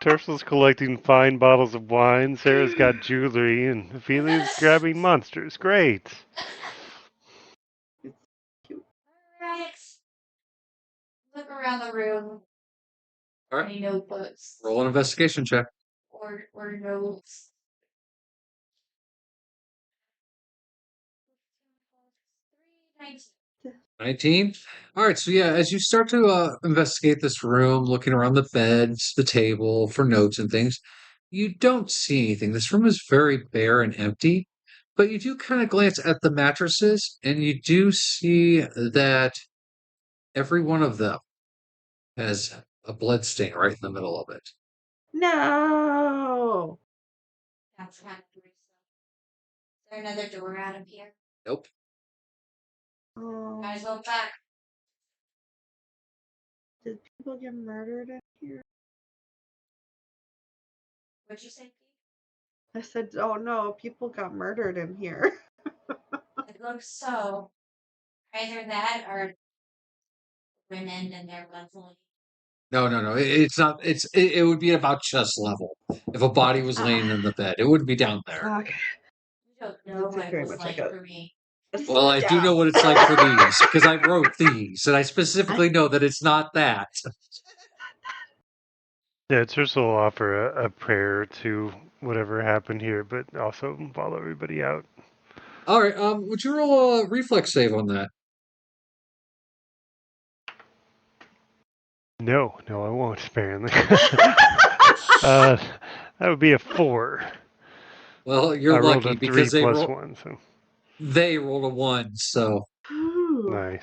Tercel's collecting fine bottles of wine. Sarah's got jewelry, and Ophelia's grabbing monsters. Great. Right. Look around the room. All right. Any notebooks? Roll an investigation check. Or notes. 19. All right. So yeah, as you start to investigate this room, looking around the beds, the table for notes and things, you don't see anything. This room is very bare and empty, but you do kind of glance at the mattresses, and you do see that every one of them has a blood stain right in the middle of it. No. That's not good. Is there another door out of here? Nope. Guys, look back. Did people get murdered in here? What'd you say, Pete? I said, oh no, people got murdered in here. It looks so. Either that or women and their lovely. No. It's not. It would be about chest level if a body was laying in the bed. It wouldn't be down there. Okay. You don't know Looks what it very was much like like for me. Well, I do know what it's like for these because I wrote these, and I specifically know that it's not that. Yeah, Tercel will offer a prayer to whatever happened here, but also follow everybody out. All right. Would you roll a reflex save on that? No, I won't, apparently. That would be a 4. Well, I you're rolled lucky a 3 because they plus roll 1, so they rolled a 1. So Ooh, nice.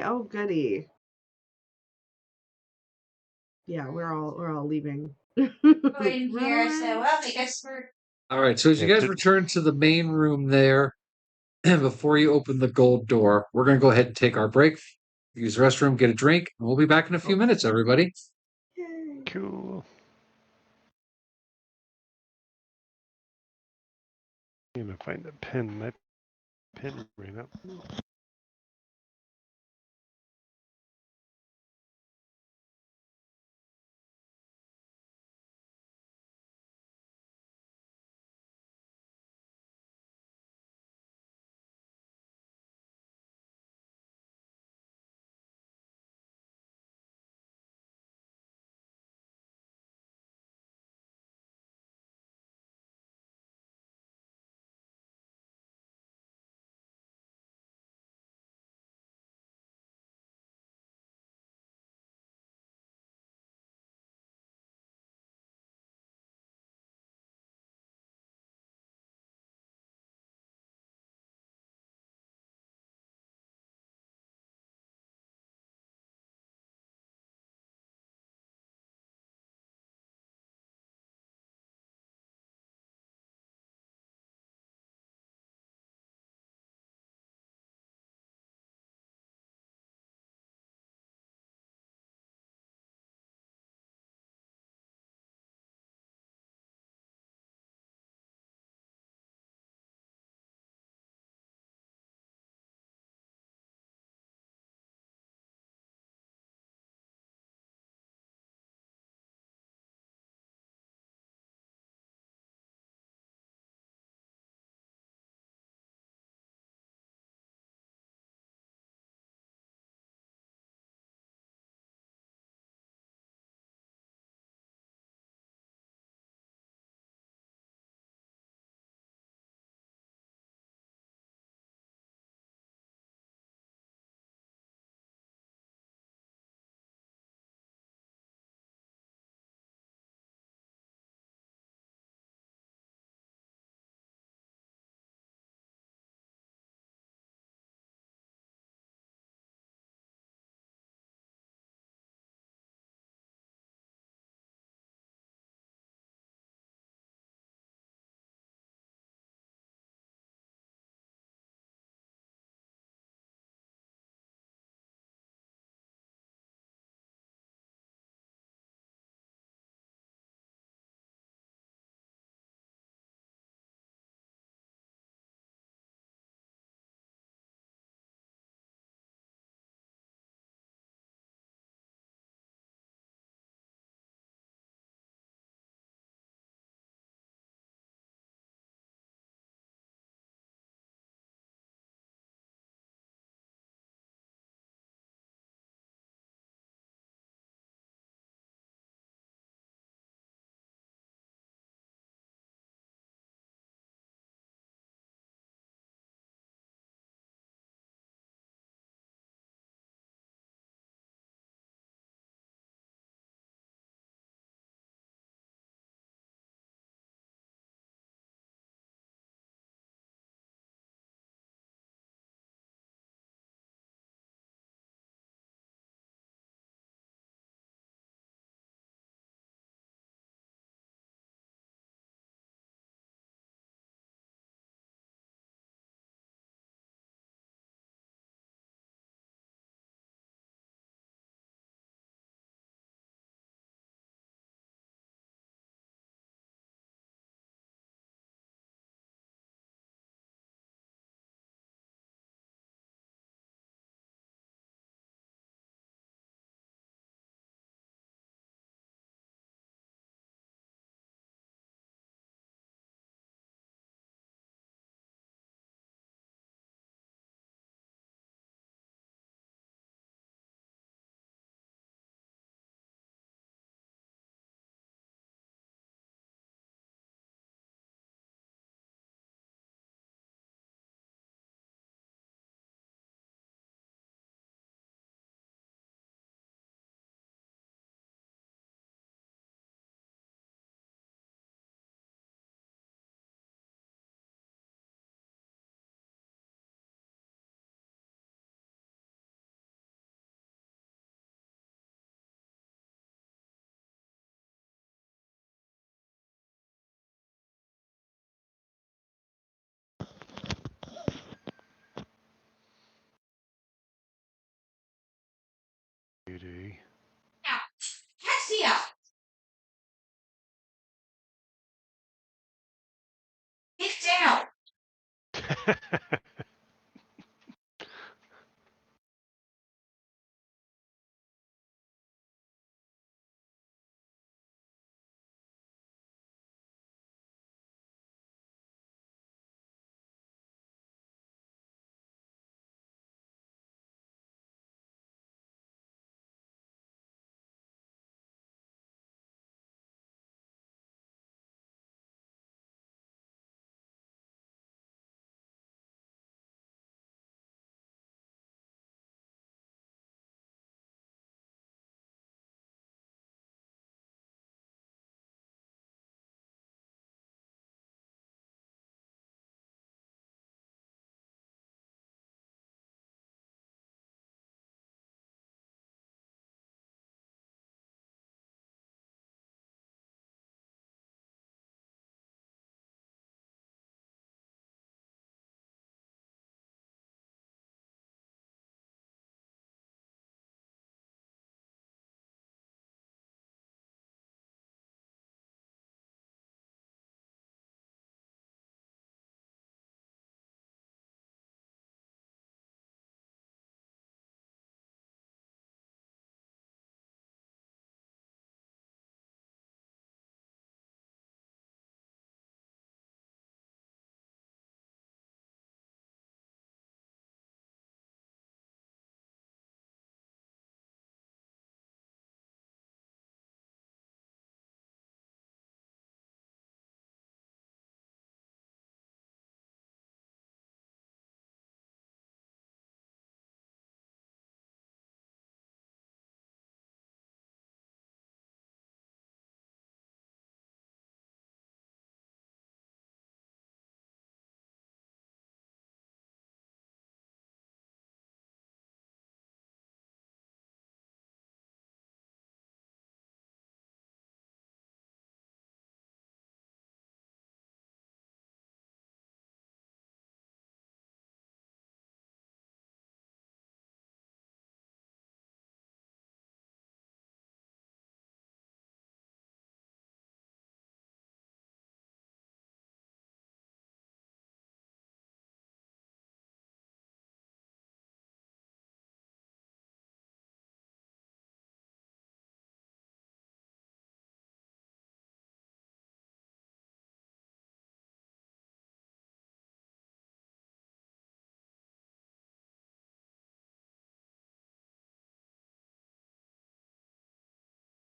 oh goody. Yeah, we're all leaving. Go in Run here. So, away. well, I guess we're. all right. So as you Yeah, guys return to the main room there, and before you open the gold door, we're gonna go ahead and take our break. Use the restroom, get a drink, and we'll be back in a few minutes, everybody. Yay. cool. I'm gonna find a pen. My pen ran out.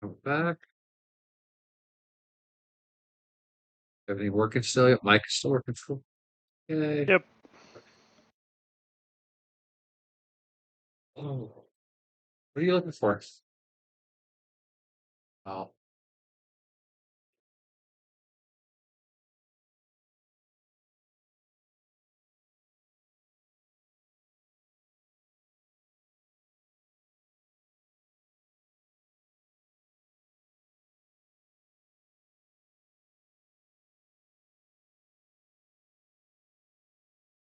Come back. Everything working still? Yep, mic is still working full. Okay. Yep. Oh, what are you looking for? Oh,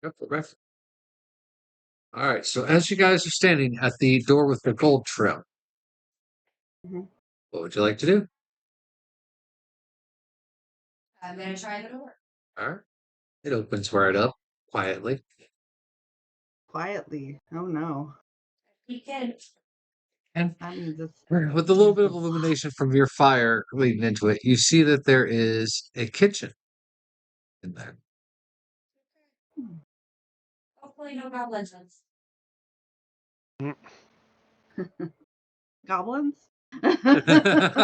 yep, right. All right. So as you guys are standing at the door with the gold trim, Mhm. what would you like to do? I'm gonna try the door. All right. It opens right up quietly. Quietly. Oh no. Peek in. And That means it's with a little bit of expensive. illumination from your fire leading into it, you see that there is a kitchen in there. Hmm. Hopefully no goblins. Mm, Goblins? I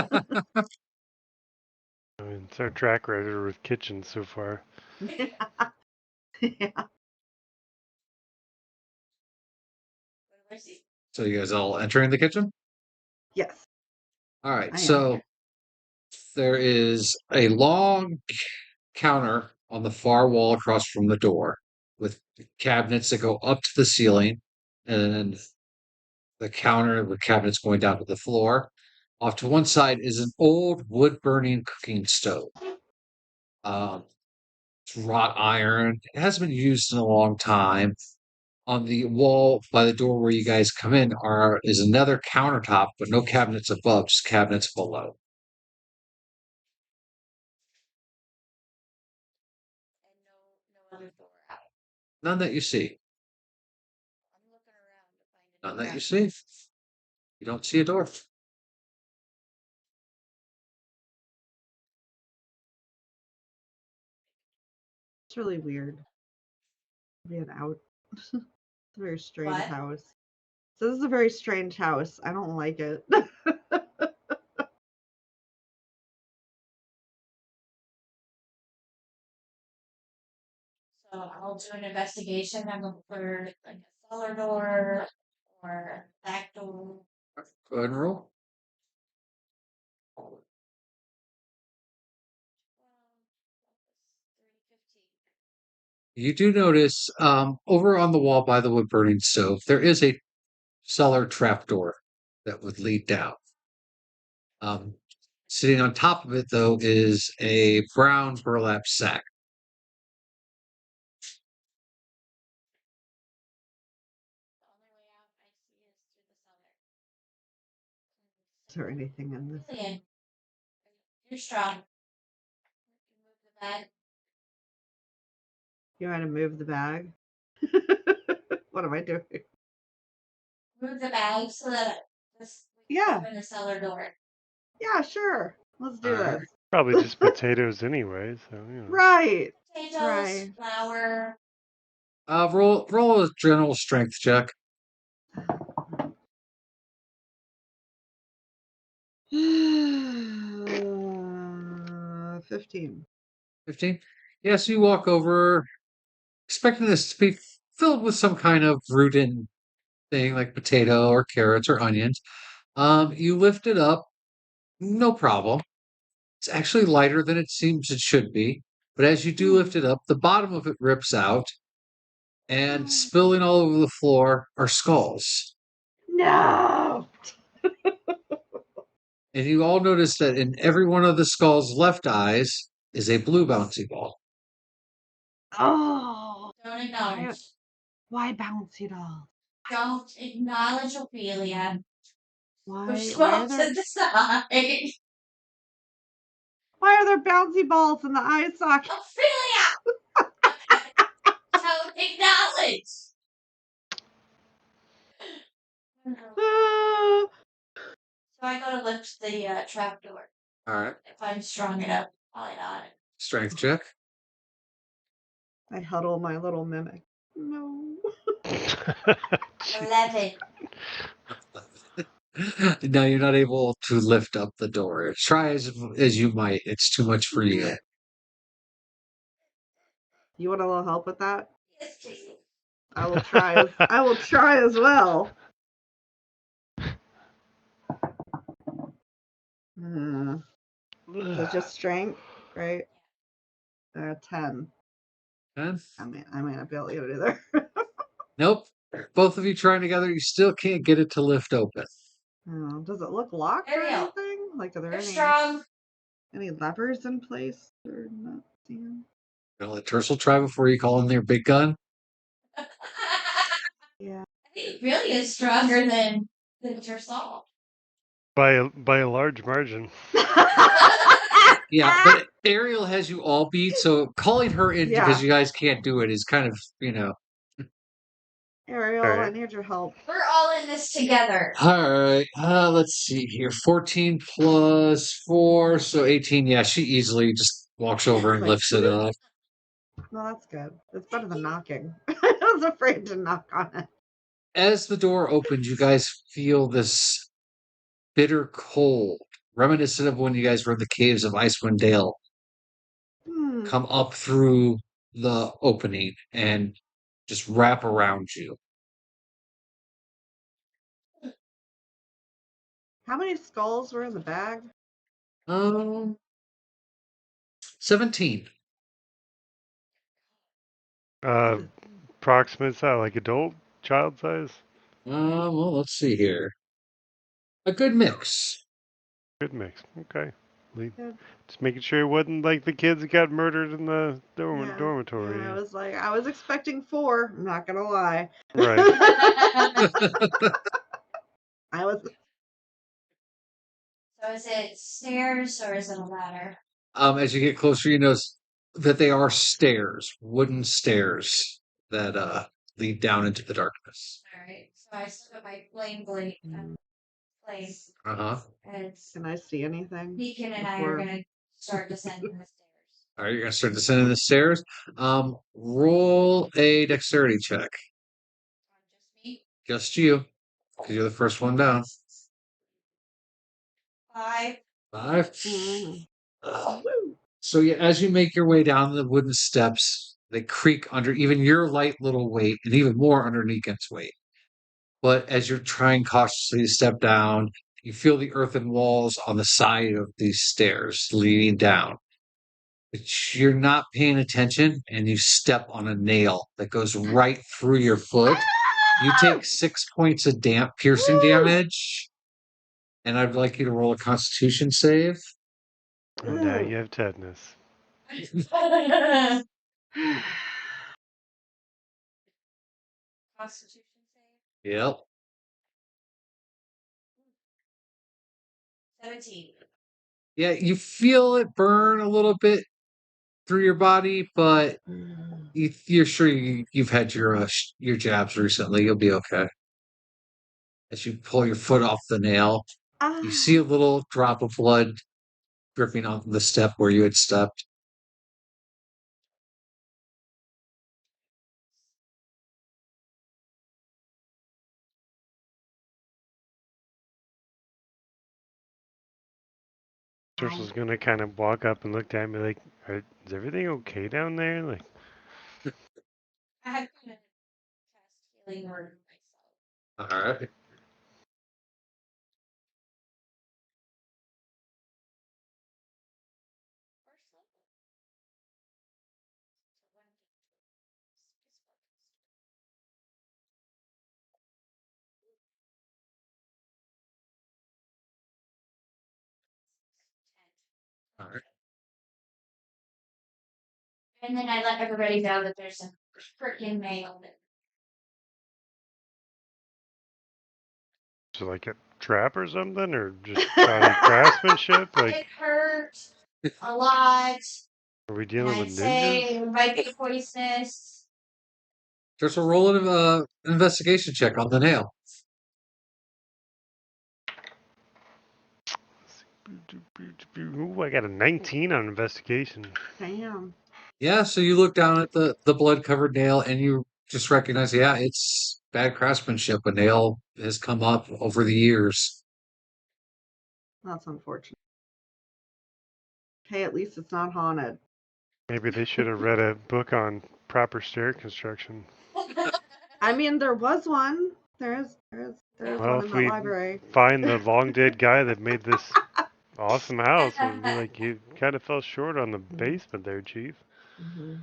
mean, it's our track record with kitchens so far. Yeah. What do I see? So you guys all entering the kitchen? Yes, All right. I am. So there is a long counter on the far wall across from the door with cabinets that go up to the ceiling and the counter with cabinets going down to the floor. Off to one side is an old wood burning cooking stove. Um, it's wrought iron. It hasn't been used in a long time. On the wall by the door where you guys come in is another countertop, but no cabinets above, just cabinets below. And no other door out. None that you see. I'm looking around to find a None door. that you see. You don't see a door. It's really weird. Being out. It's a very strange What? house. So this is a very strange house. I don't like it. So I'll do an investigation. I'm looking for like a cellar door or back door. Go ahead and roll. Well, 3, 15. You do notice over on the wall by the wood burning stove, there is a cellar trapdoor that would lead down. Um, Sitting on top of it, though, is a brown burlap sack. The only way out I see is through the cellar. Is there anything in this? Lillian, you're strong. You move the bed. You want to move the bag? What am I doing? Move the bag so that this we Yeah. can open the cellar door. Yeah, sure. Let's do Alright. this. Probably just potatoes anyway, so you know. Right. Potatoes, Right. flour. Roll a general strength check. 15. 15. Yes, you walk over, expecting this to be filled with some kind of root-in thing like potato or carrots or onions. You lift it up, no problem. It's actually lighter than it seems it should be. But as you do lift it up, the bottom of it rips out, and spilling all over the floor are skulls. No. And you all notice that in every one of the skulls' left eyes is a blue bouncy ball. Oh. Don't acknowledge. Why bouncy dolls? Don't acknowledge Ophelia. Why? Push Why them are to there? the side. Why are there bouncy balls in the eye socket? Ophelia! Don't acknowledge. So I go to lift the trap door. All right. If I'm strong enough, probably not. Strength check. I huddle my little mimic. No. 11. No, you're not able to lift up the door. Try as you might, it's too much for you. You want a little help with that? Yes, please. I will try. I will try as well. So just strength, right? 10. 10? I may not be able to get it either. Nope. Both of you trying together, you still can't get it to lift open. Does it look locked or Ariel, anything? Like, are there You're strong. any levers in place? Or not seeing? Gonna let Tercel try before you call in their big gun? Yeah. I think it really is stronger than yourself. by a large margin. Yeah, but Ariel has you all beat, so calling her in Yeah. because you guys can't do it is kind of, Ariel, All right. I need your help. We're all in this together. All right, let's see here. 14 plus 4, so 18. Yeah, she easily just walks over and Like, lifts it up. No, that's good. It's better than knocking. I was afraid to knock on it. As the door opens, you guys feel this bitter cold, reminiscent of when you guys were in the caves of Icewind Dale, come up through the opening and just wrap around you. How many skulls were in the bag? 17. Approximate size, like adult, child size. Well, let's see here. A good mix. Good mix. Okay. Good. Just making sure it wasn't like the kids that got murdered in the dormitory. Yeah, I was expecting 4. I'm not gonna lie. Right. I was. So is it stairs or is it a ladder? As you get closer, you notice that they are stairs, wooden stairs that lead down into the darkness. All right. So I still got my flame blade place, Uh-huh. and it's Can I see anything? Deacon and I are gonna start descending the stairs. All right, you're gonna start descending the stairs. Roll a dexterity check. Just me. Just you, because you're the first one down. 5. 5. Mm. So as you make your way down the wooden steps, they creak under even your light little weight, and even more under Negan's weight. But as you're trying cautiously to step down, you feel the earthen walls on the side of these stairs leading down. But you're not paying attention, and you step on a nail that goes right through your foot. You take 6 points of piercing damage, and I'd like you to roll a Constitution save. And now you have tetanus. Constitution save. Yep. 17. Yeah, you feel it burn a little bit through your body, but you're sure you've had your jabs recently. You'll be okay. As you pull your foot off the nail, you see a little drop of blood dripping off the step where you had stepped. Ursula's gonna kind of walk up and look at me like, "Is everything okay down there?" Like, I had to cast healing word myself. All right. First level. All right. And then I let everybody know that there's a freaking nail that so like a trap or something, or just shoddy craftsmanship? Like, it hurt a lot. are we And dealing I with say ninjas? it might be poisonous. Just a roll of investigation check on the nail. Ooh, I got a 19 on investigation. Damn. Yeah, so you look down at the blood covered nail and you just recognize, yeah, it's bad craftsmanship. A nail has come up over the years. That's unfortunate. Hey, at least it's not haunted. Maybe they should have read a book on proper stair construction. I mean, there was one. There is Well, one in if the we library. find the long dead guy that made this awesome house, we'll be like, you kind of fell short on the basement there, Chief. Mm-hmm.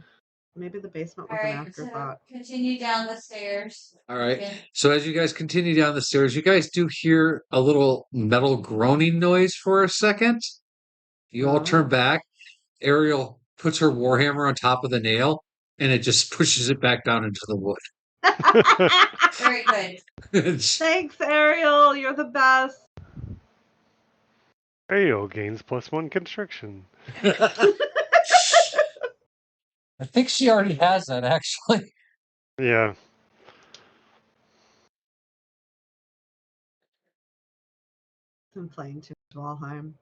Maybe the basement All was an right, so afterthought. continue down the stairs. All right. Okay. So as you guys continue down the stairs, you guys do hear a little metal groaning noise for a second. You all turn back. Ariel puts her warhammer on top of the nail, and it just pushes it back down into the wood. Very good. Thanks, Ariel. You're the best. Ayo gains +1 construction. I think she already has that, actually. Yeah. I'm playing too much Valheim.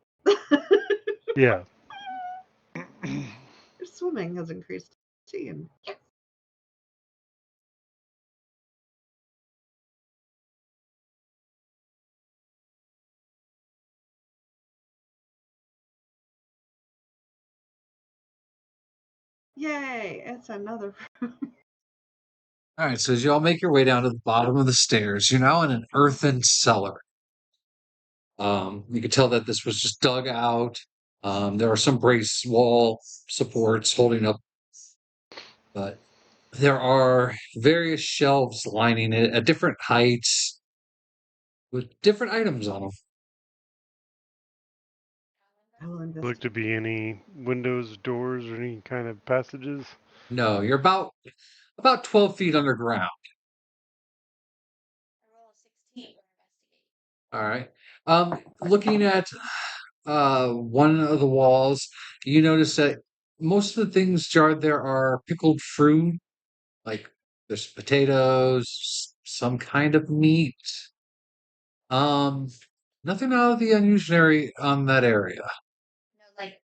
Yeah. Your swimming has increased to 15. Yes. Yay, it's another room. All right, so as you all make your way down to the bottom of the stairs, you're now in an earthen cellar. You can tell that this was just dug out. There are some brace wall supports holding up, but there are various shelves lining it at different heights with different items on them. I will Look investigate. to be any windows, doors, or any kind of passages. No, you're about 12 feet underground. I roll a 16 for investigate. All right. Looking at one of the walls, you notice that most of the things jarred there are pickled fruit, like There's potatoes, some kind of meat. Um, Nothing out of the unusual on that area. No, like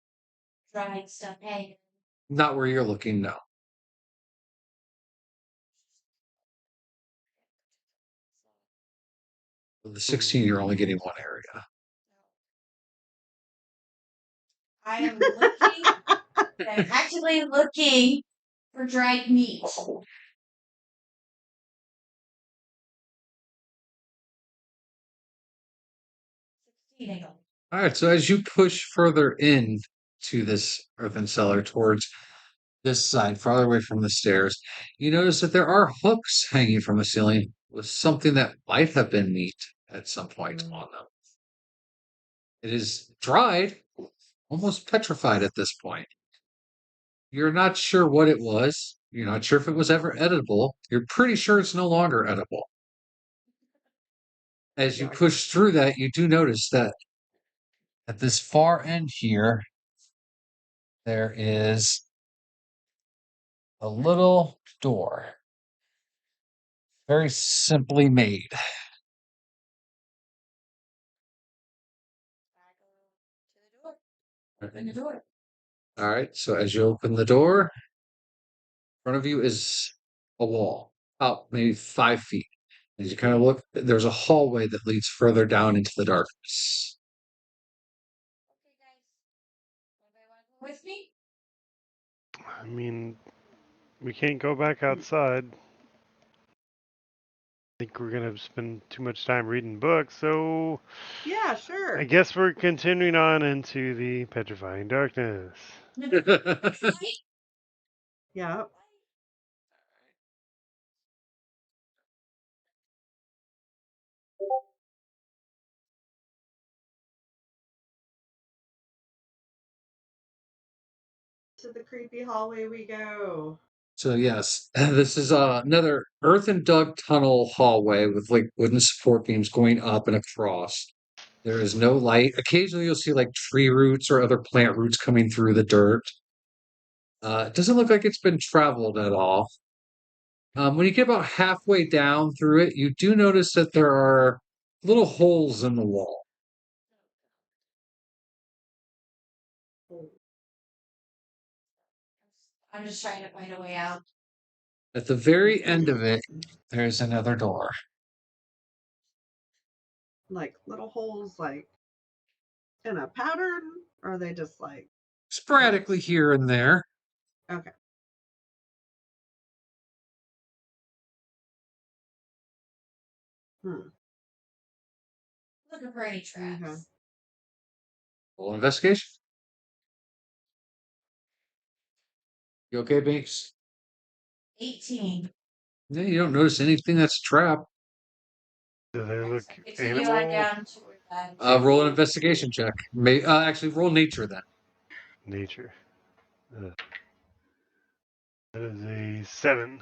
dried stuff. Hey, Not where you're looking, no. With the 16, you're only getting one area. I am looking. I'm actively looking for dried meat. 16, I go. All right, so as you push further in to this earthen cellar towards this side, farther away from the stairs, you notice that there are hooks hanging from the ceiling with something that might have been meat at some point on them. It is dried, almost petrified at this point. You're not sure what it was. You're not sure if it was ever edible. You're pretty sure it's no longer edible. As you Yuck. push through that, you do notice that at this far end here, there is a little door. Very simply made. I go to the door. Open the door. All right, so as you open the door, in front of you is a wall, about maybe 5 feet. As you kind of look, there's a hallway that leads further down into the darkness. Okay, guys. Anybody want to go with me? I mean, we can't go back outside. I think we're gonna spend too much time reading books, so Yeah, sure. I guess we're continuing on into the petrifying darkness. Yeah. To the creepy hallway we go. So yes, this is another earthen dug tunnel hallway with like wooden support beams going up and across. There is no light. Occasionally you'll see like tree roots or other plant roots coming through the dirt. It doesn't look like it's been traveled at all. When you get about halfway down through it, you do notice that there are little holes in the wall. I'm just trying to find a way out. At the very end of it, there's another door. Like little holes, like in a pattern, or are they just like Sporadically here and there. okay? Hmm. Looking for any traps. Okay. Roll investigation. You okay, Binks? 18. Yeah, you don't notice anything that's a trap. Do they look Continue on animal? down toward that. Roll an investigation check. Actually, roll nature then. Nature. That is a 7.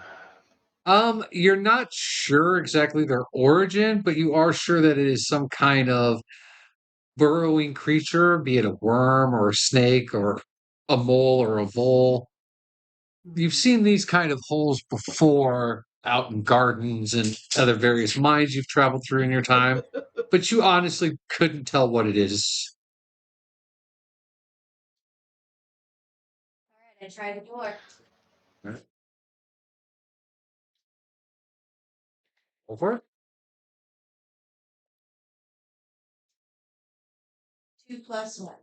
You're not sure exactly their origin, but you are sure that it is some kind of burrowing creature, be it a worm or a snake or a mole or a vole. You've seen these kind of holes before out in gardens and other various mines you've traveled through in your time, but you honestly couldn't tell what it is. Alright, I try the door. Over? 2 plus 1.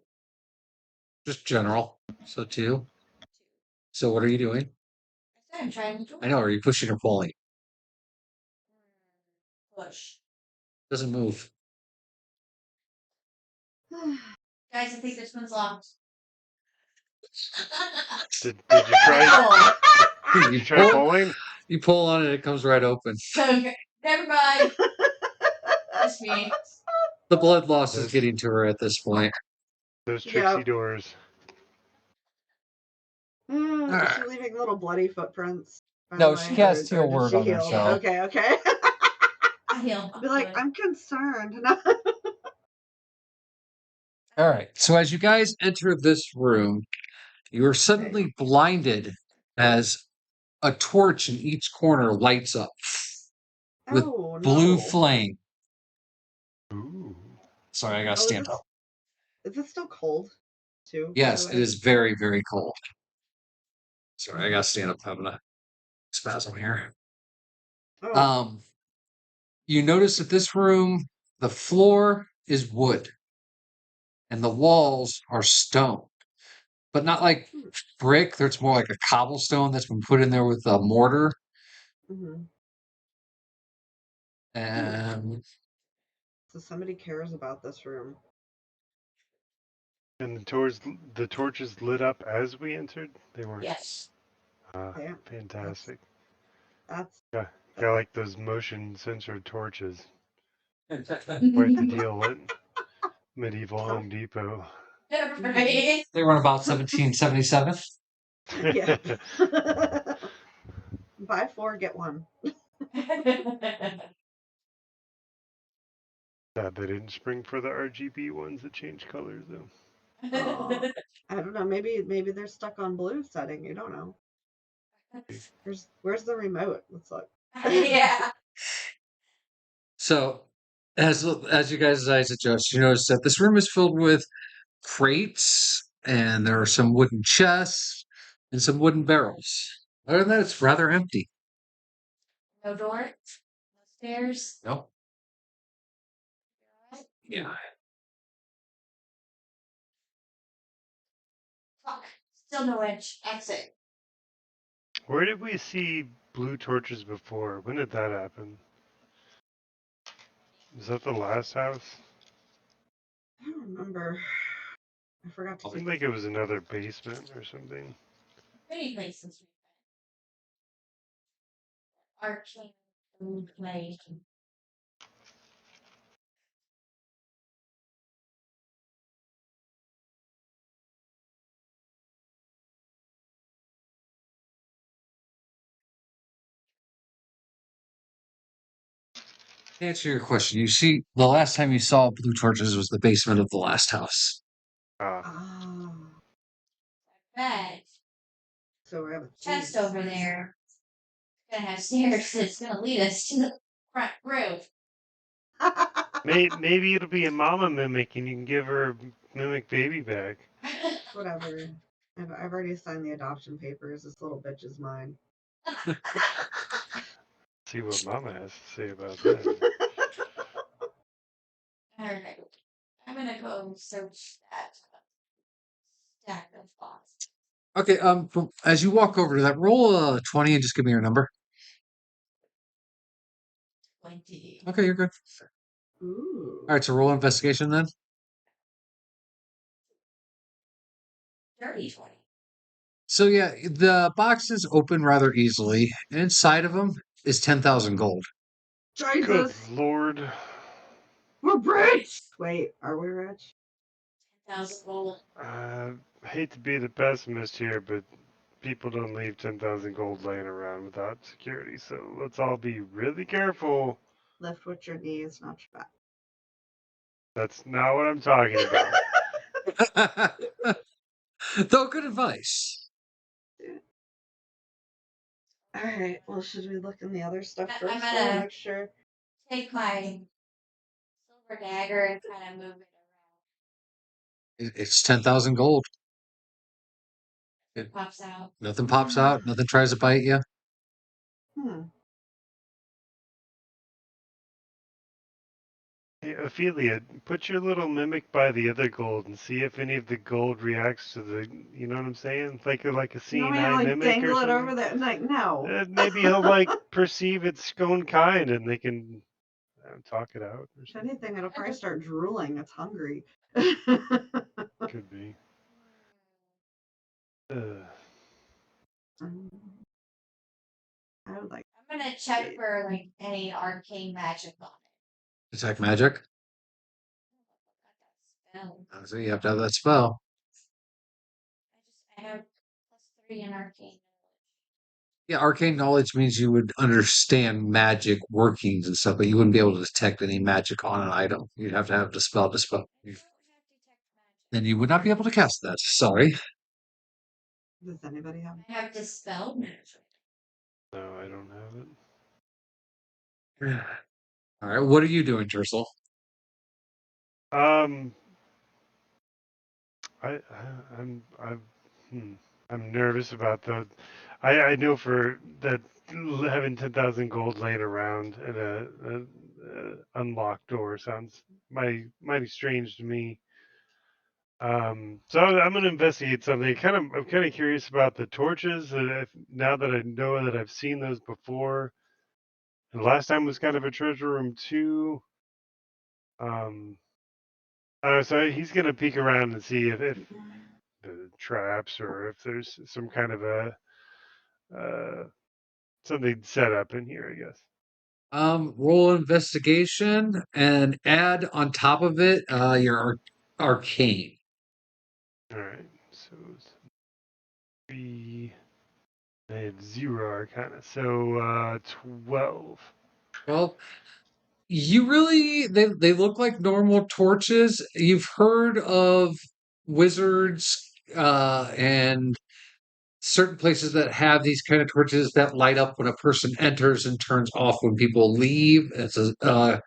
Just general. So 2. So what are you doing? I said I'm trying the door. I know, are you pushing or pulling? Push. Doesn't move. Guys, I think this one's locked. Did you try? You Did you try pull, pulling? you pull on it, it comes right open. Okay, never mind. It's me. The blood loss is Those, getting to her at this point. those tricksy Yep. doors. Is she leaving little bloody footprints? By No, the she way, cast or heal did word she on heal? herself. Okay. I heal. Be like, I'm concerned. All right. So as you guys enter this room, you are suddenly blinded as a torch in each corner lights up with Oh blue no. flame. Ooh. Sorry, I gotta Oh, stand up. is it still cold too? By the Yes, it way? is very, very cold. Sorry, I gotta stand up. Having a spasm here. Oh, You notice that this room, the floor is wood and the walls are stone, but not like hmm. brick. It's more like a cobblestone that's been put in there with a mortar. Hmm. And So somebody cares about this room. And the torches lit up as we entered? They weren't. Yes. Ah, Yeah, fantastic. that's Yeah, that, got like those motion sensor torches. Quite the Right. deal at medieval Home Depot. they run about 1777. yeah. Buy 4, get 1. Sad they didn't spring for the RGB ones that change colors though. I don't know. Maybe they're stuck on blue setting. You don't know. Where's the remote? Let's look. Yeah. So, as you guys' eyes adjust, you notice that this room is filled with crates, and there are some wooden chests and some wooden barrels. Other than that, it's rather empty. No door. No stairs. No. Yeah. Fuck. Still no edge. Exit. Where did we see blue torches before? When did that happen? Was that the last house? I don't remember. I forgot to It keep. seemed like it was another basement or something. Many places we've been. Arcane food place. To answer your question, you see, the last time you saw blue torches was the basement of the last house. Ah, Ah, Bed. so we have a Chest thief. over there. It's gonna have stairs that's gonna lead us to the front room. maybe it'll be a mama mimic and you can give her a mimic baby back. Whatever. I've already signed the adoption papers. This little bitch is mine. See what mama has to say about that. Alright. I'm gonna go search that stack of boxes. Okay, as you walk over to that, roll a 20 and just give me your number. 20. Okay, you're good. Ooh. All right, so roll investigation then. Dirty 20. So yeah, the boxes open rather easily. Inside of them is 10,000 gold. Good Jesus. lord. We're rich. Wait, are we rich? 10,000 gold. I hate to be the pessimist here, but people don't leave 10,000 gold laying around without security, so let's all be really careful. Lift with your knees, not your back. That's not what I'm talking about. Though good advice. All right. Well, should we look in the other stuff I'm first? gonna- To make sure. Take my silver dagger and kind of move it around. It's 10,000 gold. It pops out. Nothing pops out. Nothing tries to bite you. Hmm. Hey, Ophelia, put your little mimic by the other gold and see if any of the gold reacts to the, you know what I'm saying? Like a You seeing want me to eye like mimic or dangle it something. over there? Like no. Maybe he'll like perceive its own kind and they can talk it out or If something. anything, it'll probably start drooling. It's hungry. Could be. I would like. I'm gonna check for like any arcane magic on it. Detect magic. I got that spell. So you have to have that spell. I have +3 in arcane. Yeah, arcane knowledge means you would understand magic workings and stuff, but you wouldn't be able to detect any magic on an item. You'd have to have the spell to spell. I don't have detect magic. Then you would not be able to cast that. Sorry. Does anybody have? I have dispel magic. No, I don't have it. All right, what are you doing, Tercel? Um, I, I I'm I'm hmm, I'm nervous about the. I know for that having 10,000 gold laying around and a unlocked door sounds mighty strange to me. So I'm gonna investigate something. I'm kind of curious about the torches. Now that I know that I've seen those before, and the last time was kind of a treasure room too. Um, so he's gonna peek around and see if the traps or if there's some kind of a uh, something set up in here. I guess. Roll investigation and add on top of it your arcane. All right. So it's 3. I had 0 arcana. So 12. Well, you really they look like normal torches. You've heard of wizards and certain places that have these kind of torches that light up when a person enters and turns off when people leave. It's a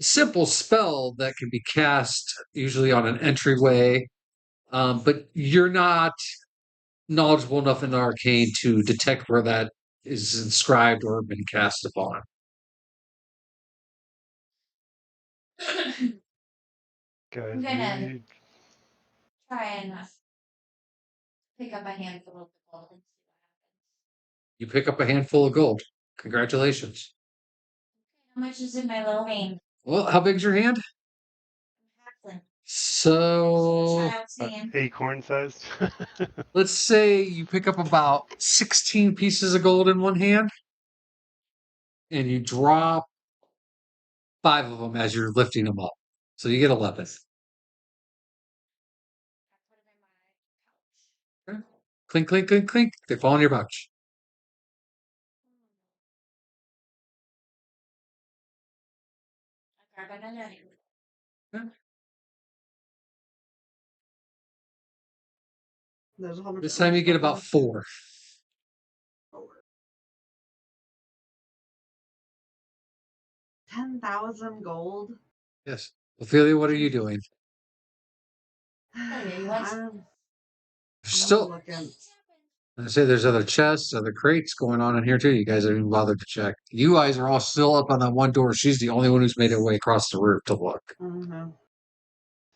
simple spell that can be cast usually on an entryway, but you're not knowledgeable enough in the arcane to detect where that is inscribed or been cast upon. Guys, I'm gonna we try and pick up a handful of the gold and see what happens. You pick up a handful of gold. Congratulations. How much is in my little hand? Well, how big's your hand? Halfling. So Child's hand. acorn sized. let's say you pick up about 16 pieces of gold in one hand and you drop 5 of them as you're lifting them up. So you get 11. I put them in my pouch. Okay. Clink, clink, clink, clink. They fall in your pouch. I grab another. Okay. There's a whole bunch This of other time you get stuff in about this. 4. 10,000 gold. Yes. Ophelia, what are you doing? Oh, yeah, you want I'm Still, looking. I say there's other chests, other crates going on in here too. You guys haven't even bothered to check. You guys are all still up on that one door. She's the only one who's made her way across the roof to look.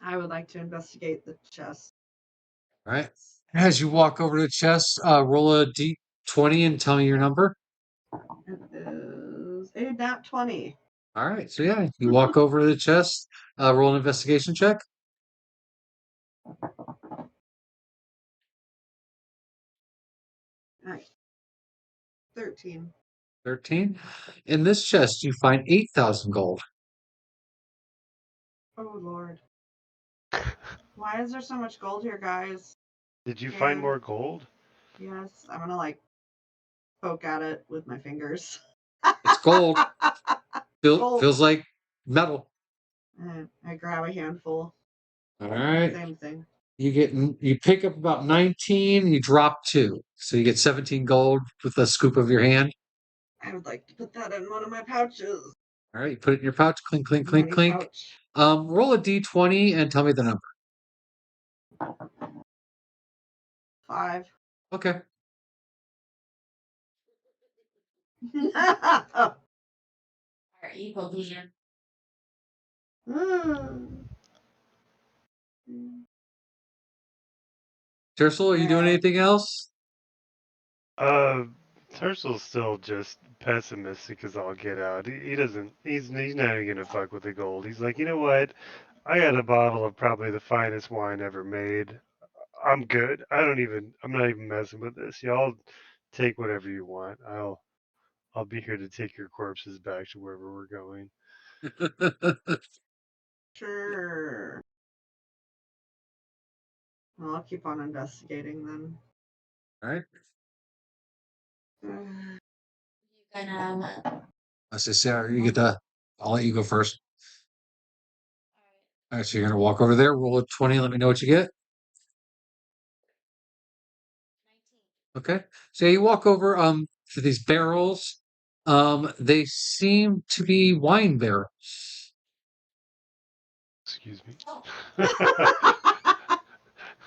I would like to investigate the chest. All right. As you walk over to the chest, roll a d20 and tell me your number. It is a nat 20. All right. So yeah, you walk over to the chest, roll an investigation check. All right. 13. 13. In this chest, you find 8,000 gold. Oh, Lord. Why is there so much gold here, guys? Did you find more gold? Yes, I'm gonna like poke at it with my fingers. It's gold. Gold. Feels like metal. I grab a handful. All right. Same thing. You pick up about 19, you drop 2. So you get 17 gold with a scoop of your hand. I would like to put that in one of my pouches. All right, you put it in your pouch, clink, clink, clink, Money clink. pouch. Roll a d20 and tell me the number. 5. Okay. our evil vision. Tercel, are you doing anything else? Uh, Tursel's still just pessimistic as all get out. He doesn't. He's not even gonna fuck with the gold. He's like, you know what? I got a bottle of probably the finest wine ever made. I'm good. I'm not even messing with this. Y'all take whatever you want. I'll be here to take your corpses back to wherever we're going. Sure. Well, I'll keep on investigating then. All right. You gonna. I say, Sarah, you get the. I'll let you go first. All right, so you're gonna walk over there, roll a 20, let me know what you get. 19. Okay. So you walk over. for these barrels. They seem to be wine barrels. Excuse me. Oh,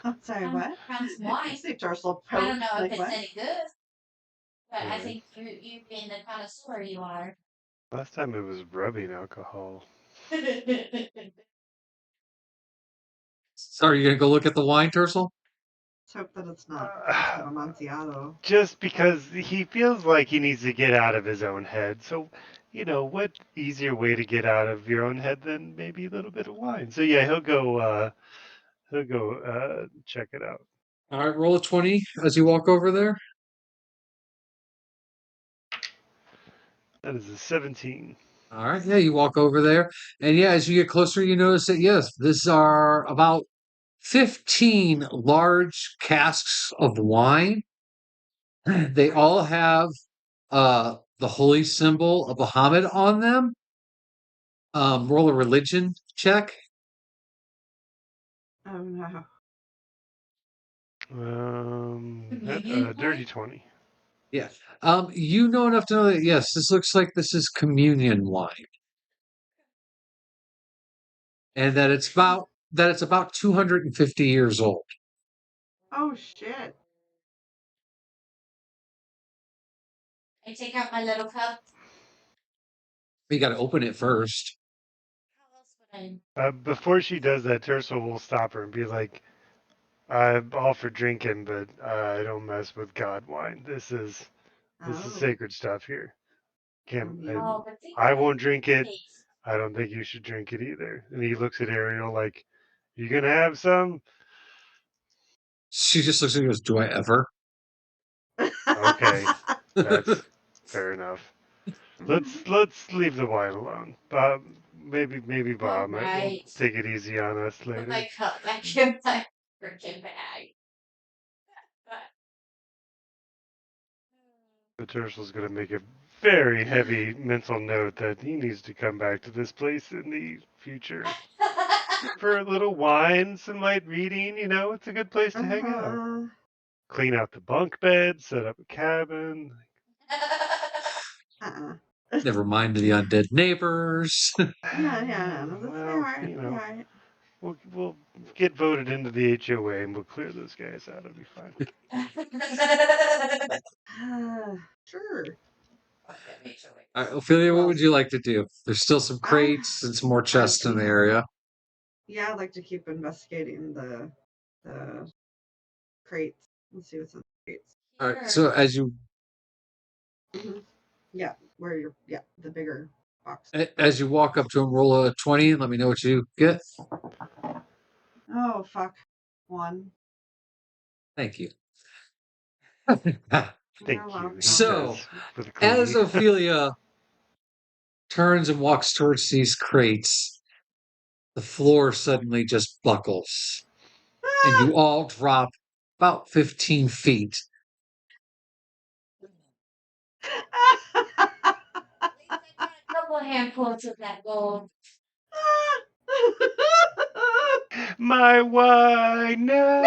I'm sorry, what? found some wine. Say dorsal I don't poke. know if Like it's what? any good, but I Yeah. think you being the connoisseur you are. Last time it was rubbing alcohol. So are you gonna go look at the wine, Tercel? Let's hope that it's not just Uh, Amontillado. just because he feels like he needs to get out of his own head. So, what easier way to get out of your own head than maybe a little bit of wine? So yeah, he'll go check it out. All right, roll a 20 as you walk over there. That is a 17. All right, yeah, you walk over there, and yeah, as you get closer, you notice that yes, these are about 15 large casks of wine. They all have the holy symbol of Muhammad on them. Roll a religion check. Oh no. Communion Dirty wine? 20. Yeah. You know enough to know that yes, this looks like this is communion wine, and that it's about 250 years old. Oh shit. I take out my little cup. You got to open it first. How else would I? Before she does that, Tercel will stop her and be like, "I'm all for drinking, but I don't mess with God wine. This is Oh. sacred stuff here. Can't Oh, but think I about won't drink it. the taste. I don't think you should drink it either." And he looks at Ariel like, "You gonna have some?" She just looks at you and goes, "Do I ever?" Okay, that's fair enough. Let's leave the wine alone. Bob, maybe All Bob will right. take it easy on us Put my later. cup back in my freaking bag. But, But Tercel's gonna make a very heavy mental note that he needs to come back to this place in the future for a little wine, some light reading. It's a good place to hang out. Clean out the bunk bed, set up a cabin. Never mind the undead neighbors. Yeah, no, that's Well, alright. Alright. we'll get voted into the HOA and we'll clear those guys out. It'll be fine. Sure. Fuck that HOA. All right, Ophelia, what Well, would you like to do? There's still some crates and some more chests in the area. Yeah, I'd like to keep investigating the crates. Let's see what's in the crates. All right, so as you Yeah, the bigger box. walk up to him, roll a 20 and let me know what you get. Oh fuck. 1. Thank you. Thank You're you. welcome. He So, says with as glee. Ophelia turns and walks towards these crates, the floor suddenly just buckles, and you all drop about 15 feet. At least I got a couple handfuls of that gold. My wine, no.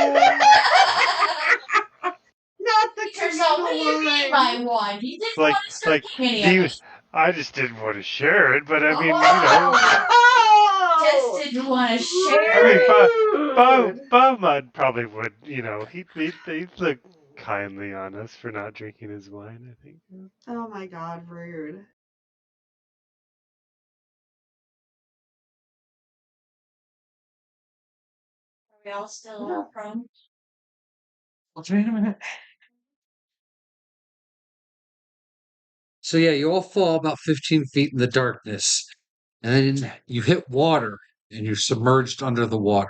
Not the Yourself, what do you mean by one? You didn't want to start any of it. I just didn't want to share it, but I mean, Just didn't want to share I mean, it. Bob probably would, he'd look kindly on us for not drinking his wine, I think. Oh my god, rude. Are we all still prone? Wait a minute. So yeah, you all fall about 15 feet in the darkness, and then you hit water, and you're submerged under the water.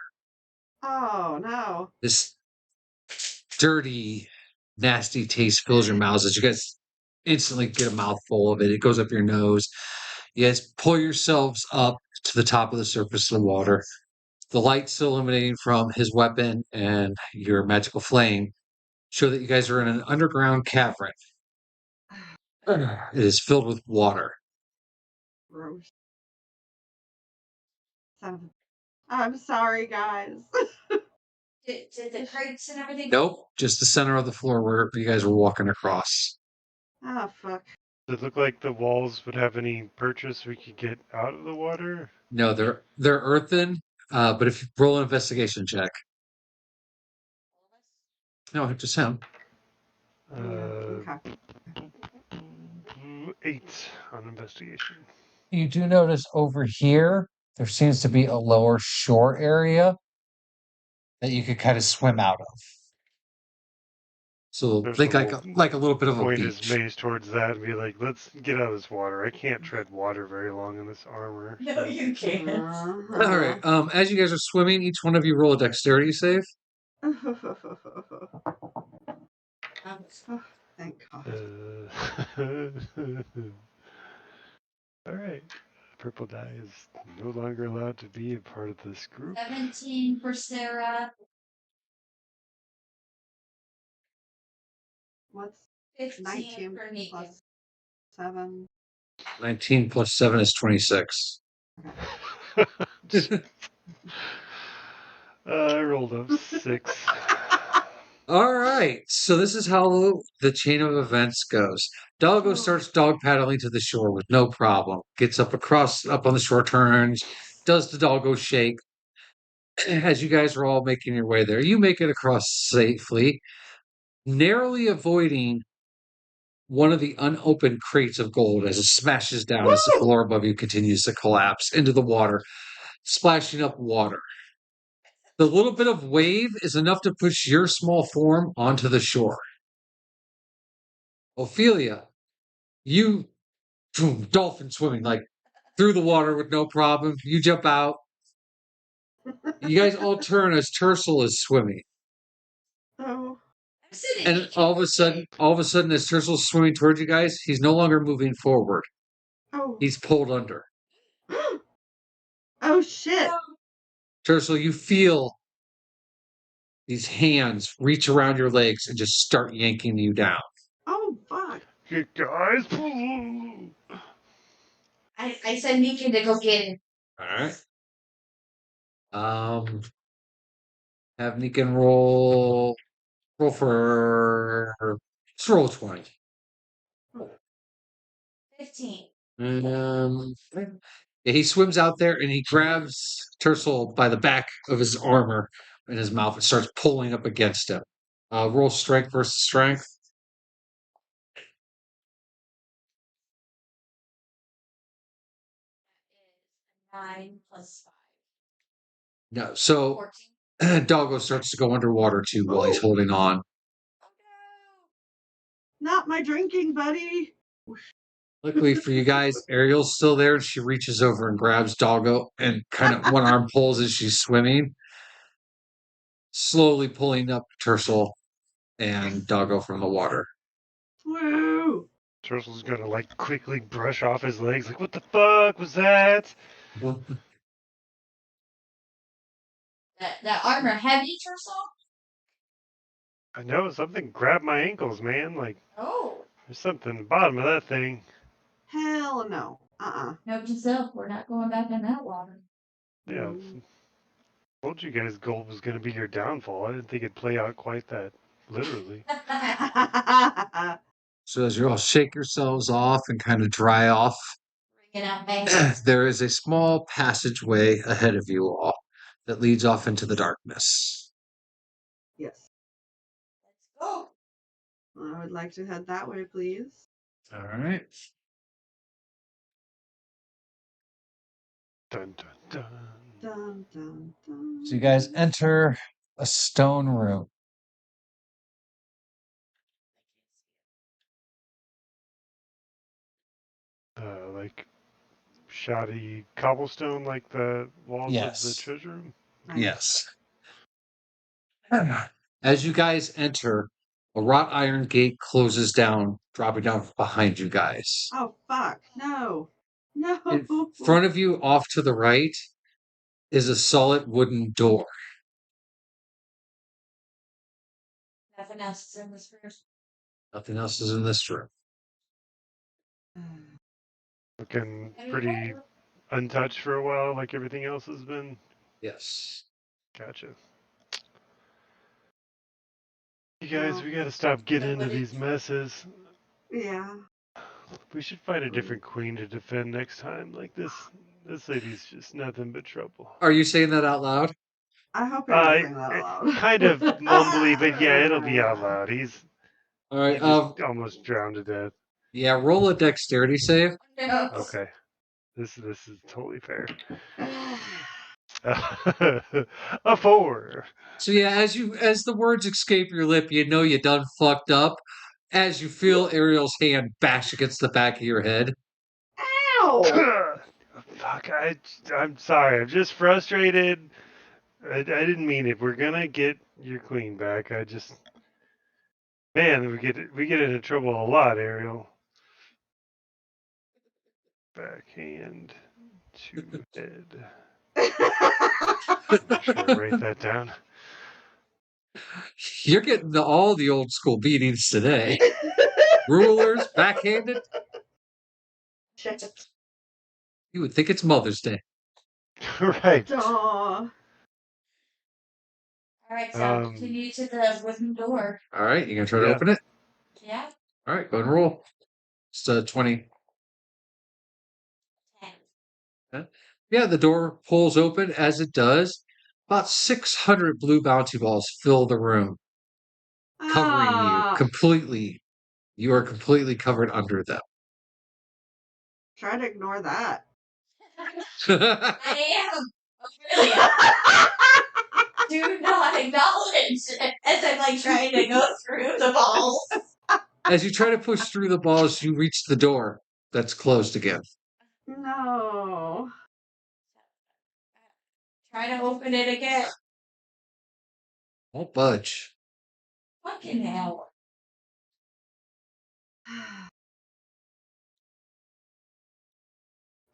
Oh no. This dirty, nasty taste fills your mouths as you guys instantly get a mouthful of it. It goes up your nose. You guys pull yourselves up to the top of the surface of the water. The light still illuminating from his weapon and your magical flame show that you guys are in an underground cavern. It is filled with water. Gross. I'm sorry, guys. Did the crates and everything? Nope, just the center of the floor where you guys were walking across. Ah, fuck. Does it look like the walls would have any purchase we could get out of the water? No, they're earthen. But if you roll an investigation check, no, just him. Yeah, okay. 8 on investigation. You do notice over here there seems to be a lower shore area that you could kind of swim out of. So think Thurso like will a little bit of a point his beach. mace towards that and be like, let's get out of this water. I can't tread water very long in this armor. No, so- you can't. All right. As you guys are swimming, each one of you roll a dexterity save. Oh, thank God. All right. Purple dye is no longer allowed to be a part of this group. 17 for Sarah. What's 15 19 for Negan. plus 7? 19 plus 7 is 26. I rolled up 6. All right. So this is how the chain of events goes. Doggo starts dog paddling to the shore with no problem. Gets up on the shore, turns, does the doggo shake. As you guys are all making your way there, you make it across safely, narrowly avoiding one of the unopened crates of gold as it smashes down as the floor above you continues to collapse into the water, splashing up water. The little bit of wave is enough to push your small form onto the shore. Ophelia, you dolphin swimming like through the water with no problem. You jump out. You guys all turn as Tercel is swimming. Oh. I'm sitting And here. all of a sudden, as Tercel's swimming towards you guys, he's no longer moving forward. Oh. He's pulled under. Oh, shit. Tercel, you feel these hands reach around your legs and just start yanking you down. Oh, fuck. You guys. I said Negan to go get him. All right. Have Negan roll for let's roll 20. 15. Yeah, he swims out there and he grabs Tercel by the back of his armor in his mouth and starts pulling up against him. Roll strength versus strength. That is 9 plus 5. No, so 14. Doggo starts to go underwater too while he's holding on. Oh Not my drinking buddy. Luckily for you guys, Ariel's still there and she reaches over and grabs Doggo and kind of one arm pulls as she's swimming, slowly pulling up Tercel and Doggo from the water. Woo. Turtle's gonna like quickly brush off his legs, like, what the fuck was that? That armor heavy, Tercel? I know something grabbed my ankles, man. Like, Oh. there's something at the bottom of that thing. Hell no. Note to self, we're not going back in that water. Yeah. Told you guys gold was gonna be your downfall. I didn't think it'd play out quite that literally. So as you all shake yourselves off and kind of dry off, Bringing out bangs. there is a small passageway ahead of you all that leads off into the darkness. Yes. Let's go. I would like to head that way, please. All right. Dun dun dun. Dun, dun, dun. So you guys enter a stone room. Like shoddy cobblestone, like the walls of the Yes. treasure room. Nice. Yes. As you guys enter, a wrought iron gate closes down, dropping down behind you guys. Oh, fuck. No. No. In front of you, off to the right, is a solid wooden door. Nothing else is in this room. Nothing else is in this room. Looking pretty untouched for a while, like everything else has been. Yes. Gotcha. You guys, we gotta stop getting into these messes. Yeah. We should find a different queen to defend next time. Like this lady's just nothing but trouble. Are you saying that out loud? I hope you're not saying that out Kind of mumbly, but yeah, it'll be out loud. loud. All He right. just almost drowned to death. Yeah. Roll a dexterity save. No. Okay, this is totally fair. A 4. So yeah, as the words escape your lip, you know you done fucked up. As you feel Ariel's hand bash against the back of your head. Ow! Fuck, I'm sorry. I'm just frustrated. I didn't mean it. We're gonna get your queen back. Man, we get into trouble a lot, Ariel. Backhand to head. Should I write that down? You're getting all the old school beatings today. Rulers, backhanded. Shit. You would think it's Mother's Day. Right. Aw. All right, so continue to the wooden door. All right, you gonna try to Yeah. open it? Yeah. All right, go and roll. It's 20. 10. Yeah, the door pulls open. As it does, about 600 blue bouncy balls fill the room, covering you Ah. completely. You are completely covered under them. Try to ignore that. I am. Really. Do not acknowledge as I'm like trying to go through the balls. As you try to push through the balls, you reach the door that's closed again. No. Try to open it again. Won't budge. Fucking hell.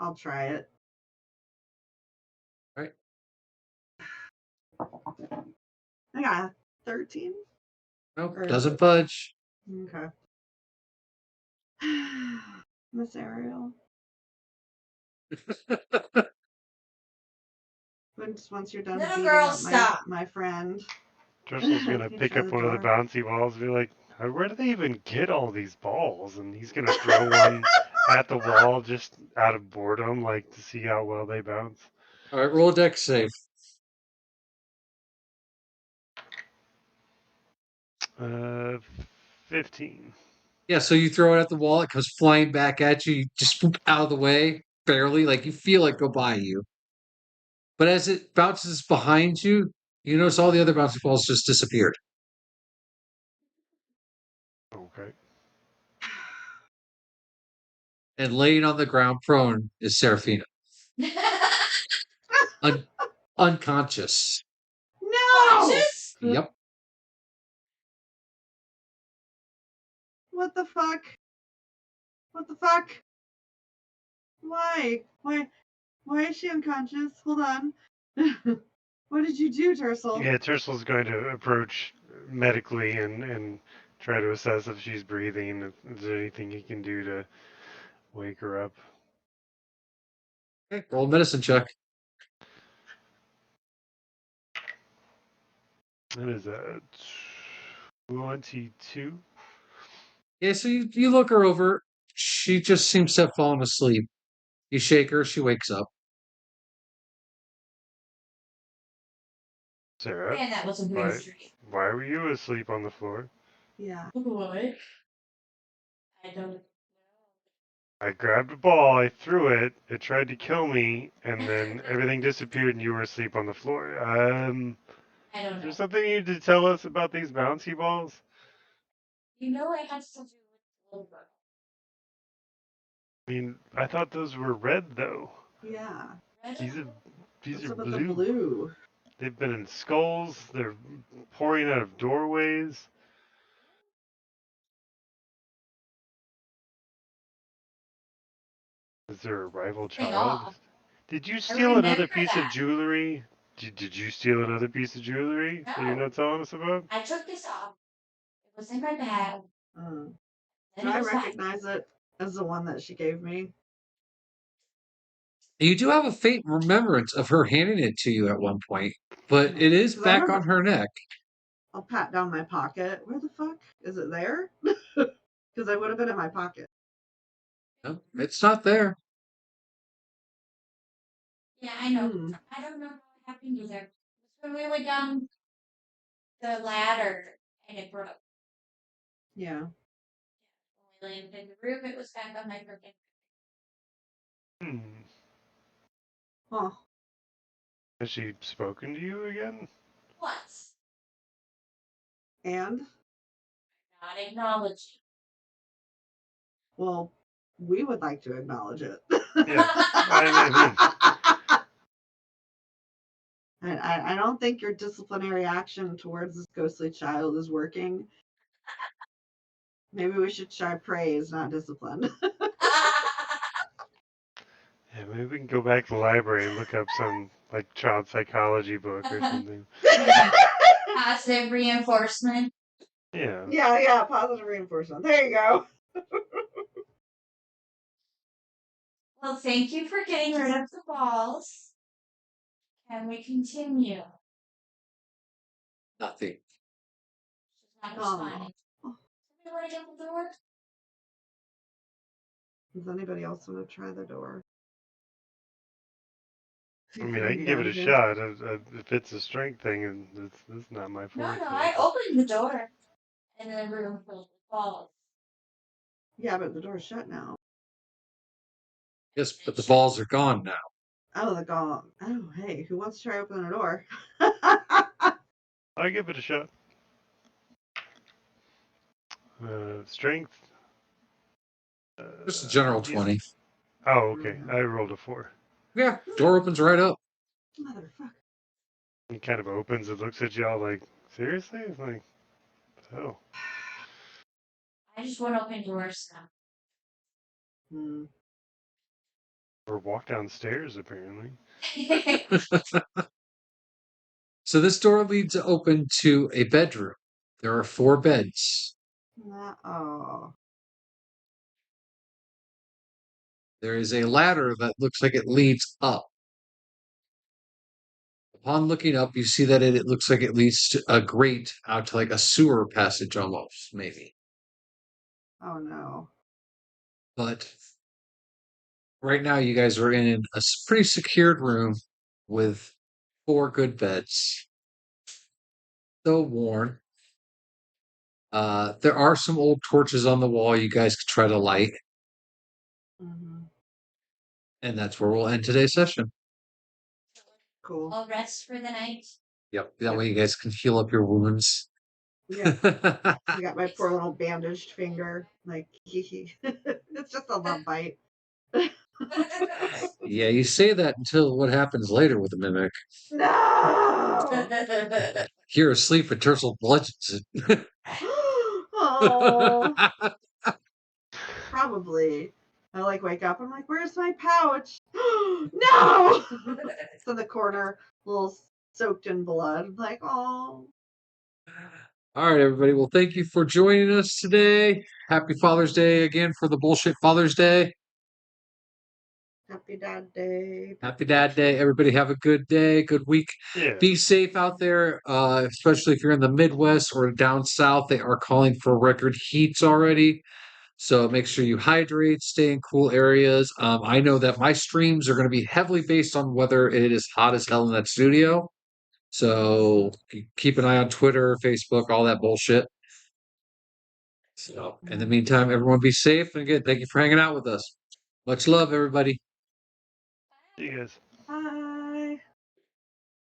I'll try it. Right. I got 13. Nope, Or- doesn't budge. Okay. Miss Ariel. Once you're done Little beating girl, up stop. my friend. Driscoll's gonna You pick try up the one of the door. bouncy balls and be like, where do they even get all these balls? And he's gonna throw one at the wall just out of boredom, like to see how well they bounce. All right, roll a dex save. 15. Yeah, so you throw it at the wall, it comes flying back at you, you just swoop out of the way, barely, like you feel it go by you. But as it bounces behind you, you notice all the other bouncy balls just disappeared. Okay. And laying on the ground prone is Serafina, unconscious. No! Conscious? Yep. What the fuck? What the fuck? Why? Why is she unconscious? Hold on. What did you do, Tercel? Yeah, Tercel's going to approach medically and try to assess if she's breathing, if there's anything he can do to wake her up. Okay, roll a medicine check. That is a 22. Yeah, so you look her over. She just seems to have fallen asleep. You shake her, she wakes up. Sarah, Man, that was a weird dream. why were you asleep on the floor? Yeah. What? I don't know. I grabbed a ball, I threw it, it tried to kill me, and then everything disappeared and you were asleep on the floor. I don't Is know. there something you need to tell us about these bouncy balls? You know it has to do with the little girl. I mean, I thought those were red though. Yeah. Red? These What's are up with blue. the blue? They've been in skulls, they're pouring out of doorways. Is there a rival Thing child? off. Did you steal another remember piece of that. jewelry? Did you steal another piece of jewelry that you're No. not telling us about? I took this off. It was in my bag. Do Then I it was back. recognize it as the one that she gave me? You do have a faint remembrance of her handing it to you at one point, but it is 'Cause I back remember- on her neck. I'll pat down my pocket. Where the fuck? Is it there? Because I would have been in my pocket. No, it's not there. Yeah, I know. Hmm. I don't know what happened either. It was when we went down the ladder and it broke. Yeah. When we landed in the room, it was back on my broken. Hmm. Huh. Has she spoken to you again? Once. And Not acknowledging. well, we would like to acknowledge it. Yeah. I don't think your disciplinary action towards this ghostly child is working. Maybe we should try praise, not discipline. Yeah, maybe we can go back to the library and look up some like child psychology book or something. Positive reinforcement. Yeah. Yeah, positive reinforcement. There you go. Well, thank you for getting rid of the balls. Can we continue? Nothing. She's not Oh. responding. Somebody want to get the door? Does anybody else want to try the door? I mean, I can give it a shot. If it's a strength thing, and it's not my No, forte. I opened the door. And the room filled with balls. Yeah, but the door's shut now. Yes, but the balls are gone now. Oh, the gong. Oh, hey, who wants to try opening the door? I give it a shot. Strength. Just a general Yeah. 20. Oh, okay. I rolled a 4. Yeah, door opens right up. Motherfucker. It kind of opens. It looks at y'all like, seriously? It's like, oh. I just want to open doors now. Hmm. Or walk downstairs, apparently. So this door leads open to a bedroom. There are 4 beds. Oh. There is a ladder that looks like it leads up. Upon looking up, you see that it looks like it leads to a grate out to like a sewer passage almost, maybe. Oh no. But right now, you guys are in a pretty secured room with 4 good beds. Though worn. There are some old torches on the wall you guys could try to light. Mm-hmm. And that's where we'll end today's session. Cool. I'll rest for the night. Yep. That way you guys can heal up your wounds. Yeah. I got my poor little bandaged finger. Like, it's just a love bite. Yeah, you say that until what happens later with the mimic. No. You're asleep and Tercel bludgeons it. Oh, probably. I like wake up. I'm like, where's my pouch? No. It's in the corner, a little soaked in blood. I'm like, oh. All right, everybody. Well, thank you for joining us today. Happy Father's Day again for the bullshit Father's Day. Happy Dad Day. Happy Dad Day. Everybody have a good day, good week. Yeah. Be safe out there, especially if you're in the Midwest or down south. They are calling for record heats already. So make sure you hydrate, stay in cool areas. I know that my streams are going to be heavily based on whether it is hot as hell in that studio. So keep an eye on Twitter, Facebook, all that bullshit. So in the meantime, everyone be safe. And again, thank you for hanging out with us. Much love, everybody. See you guys.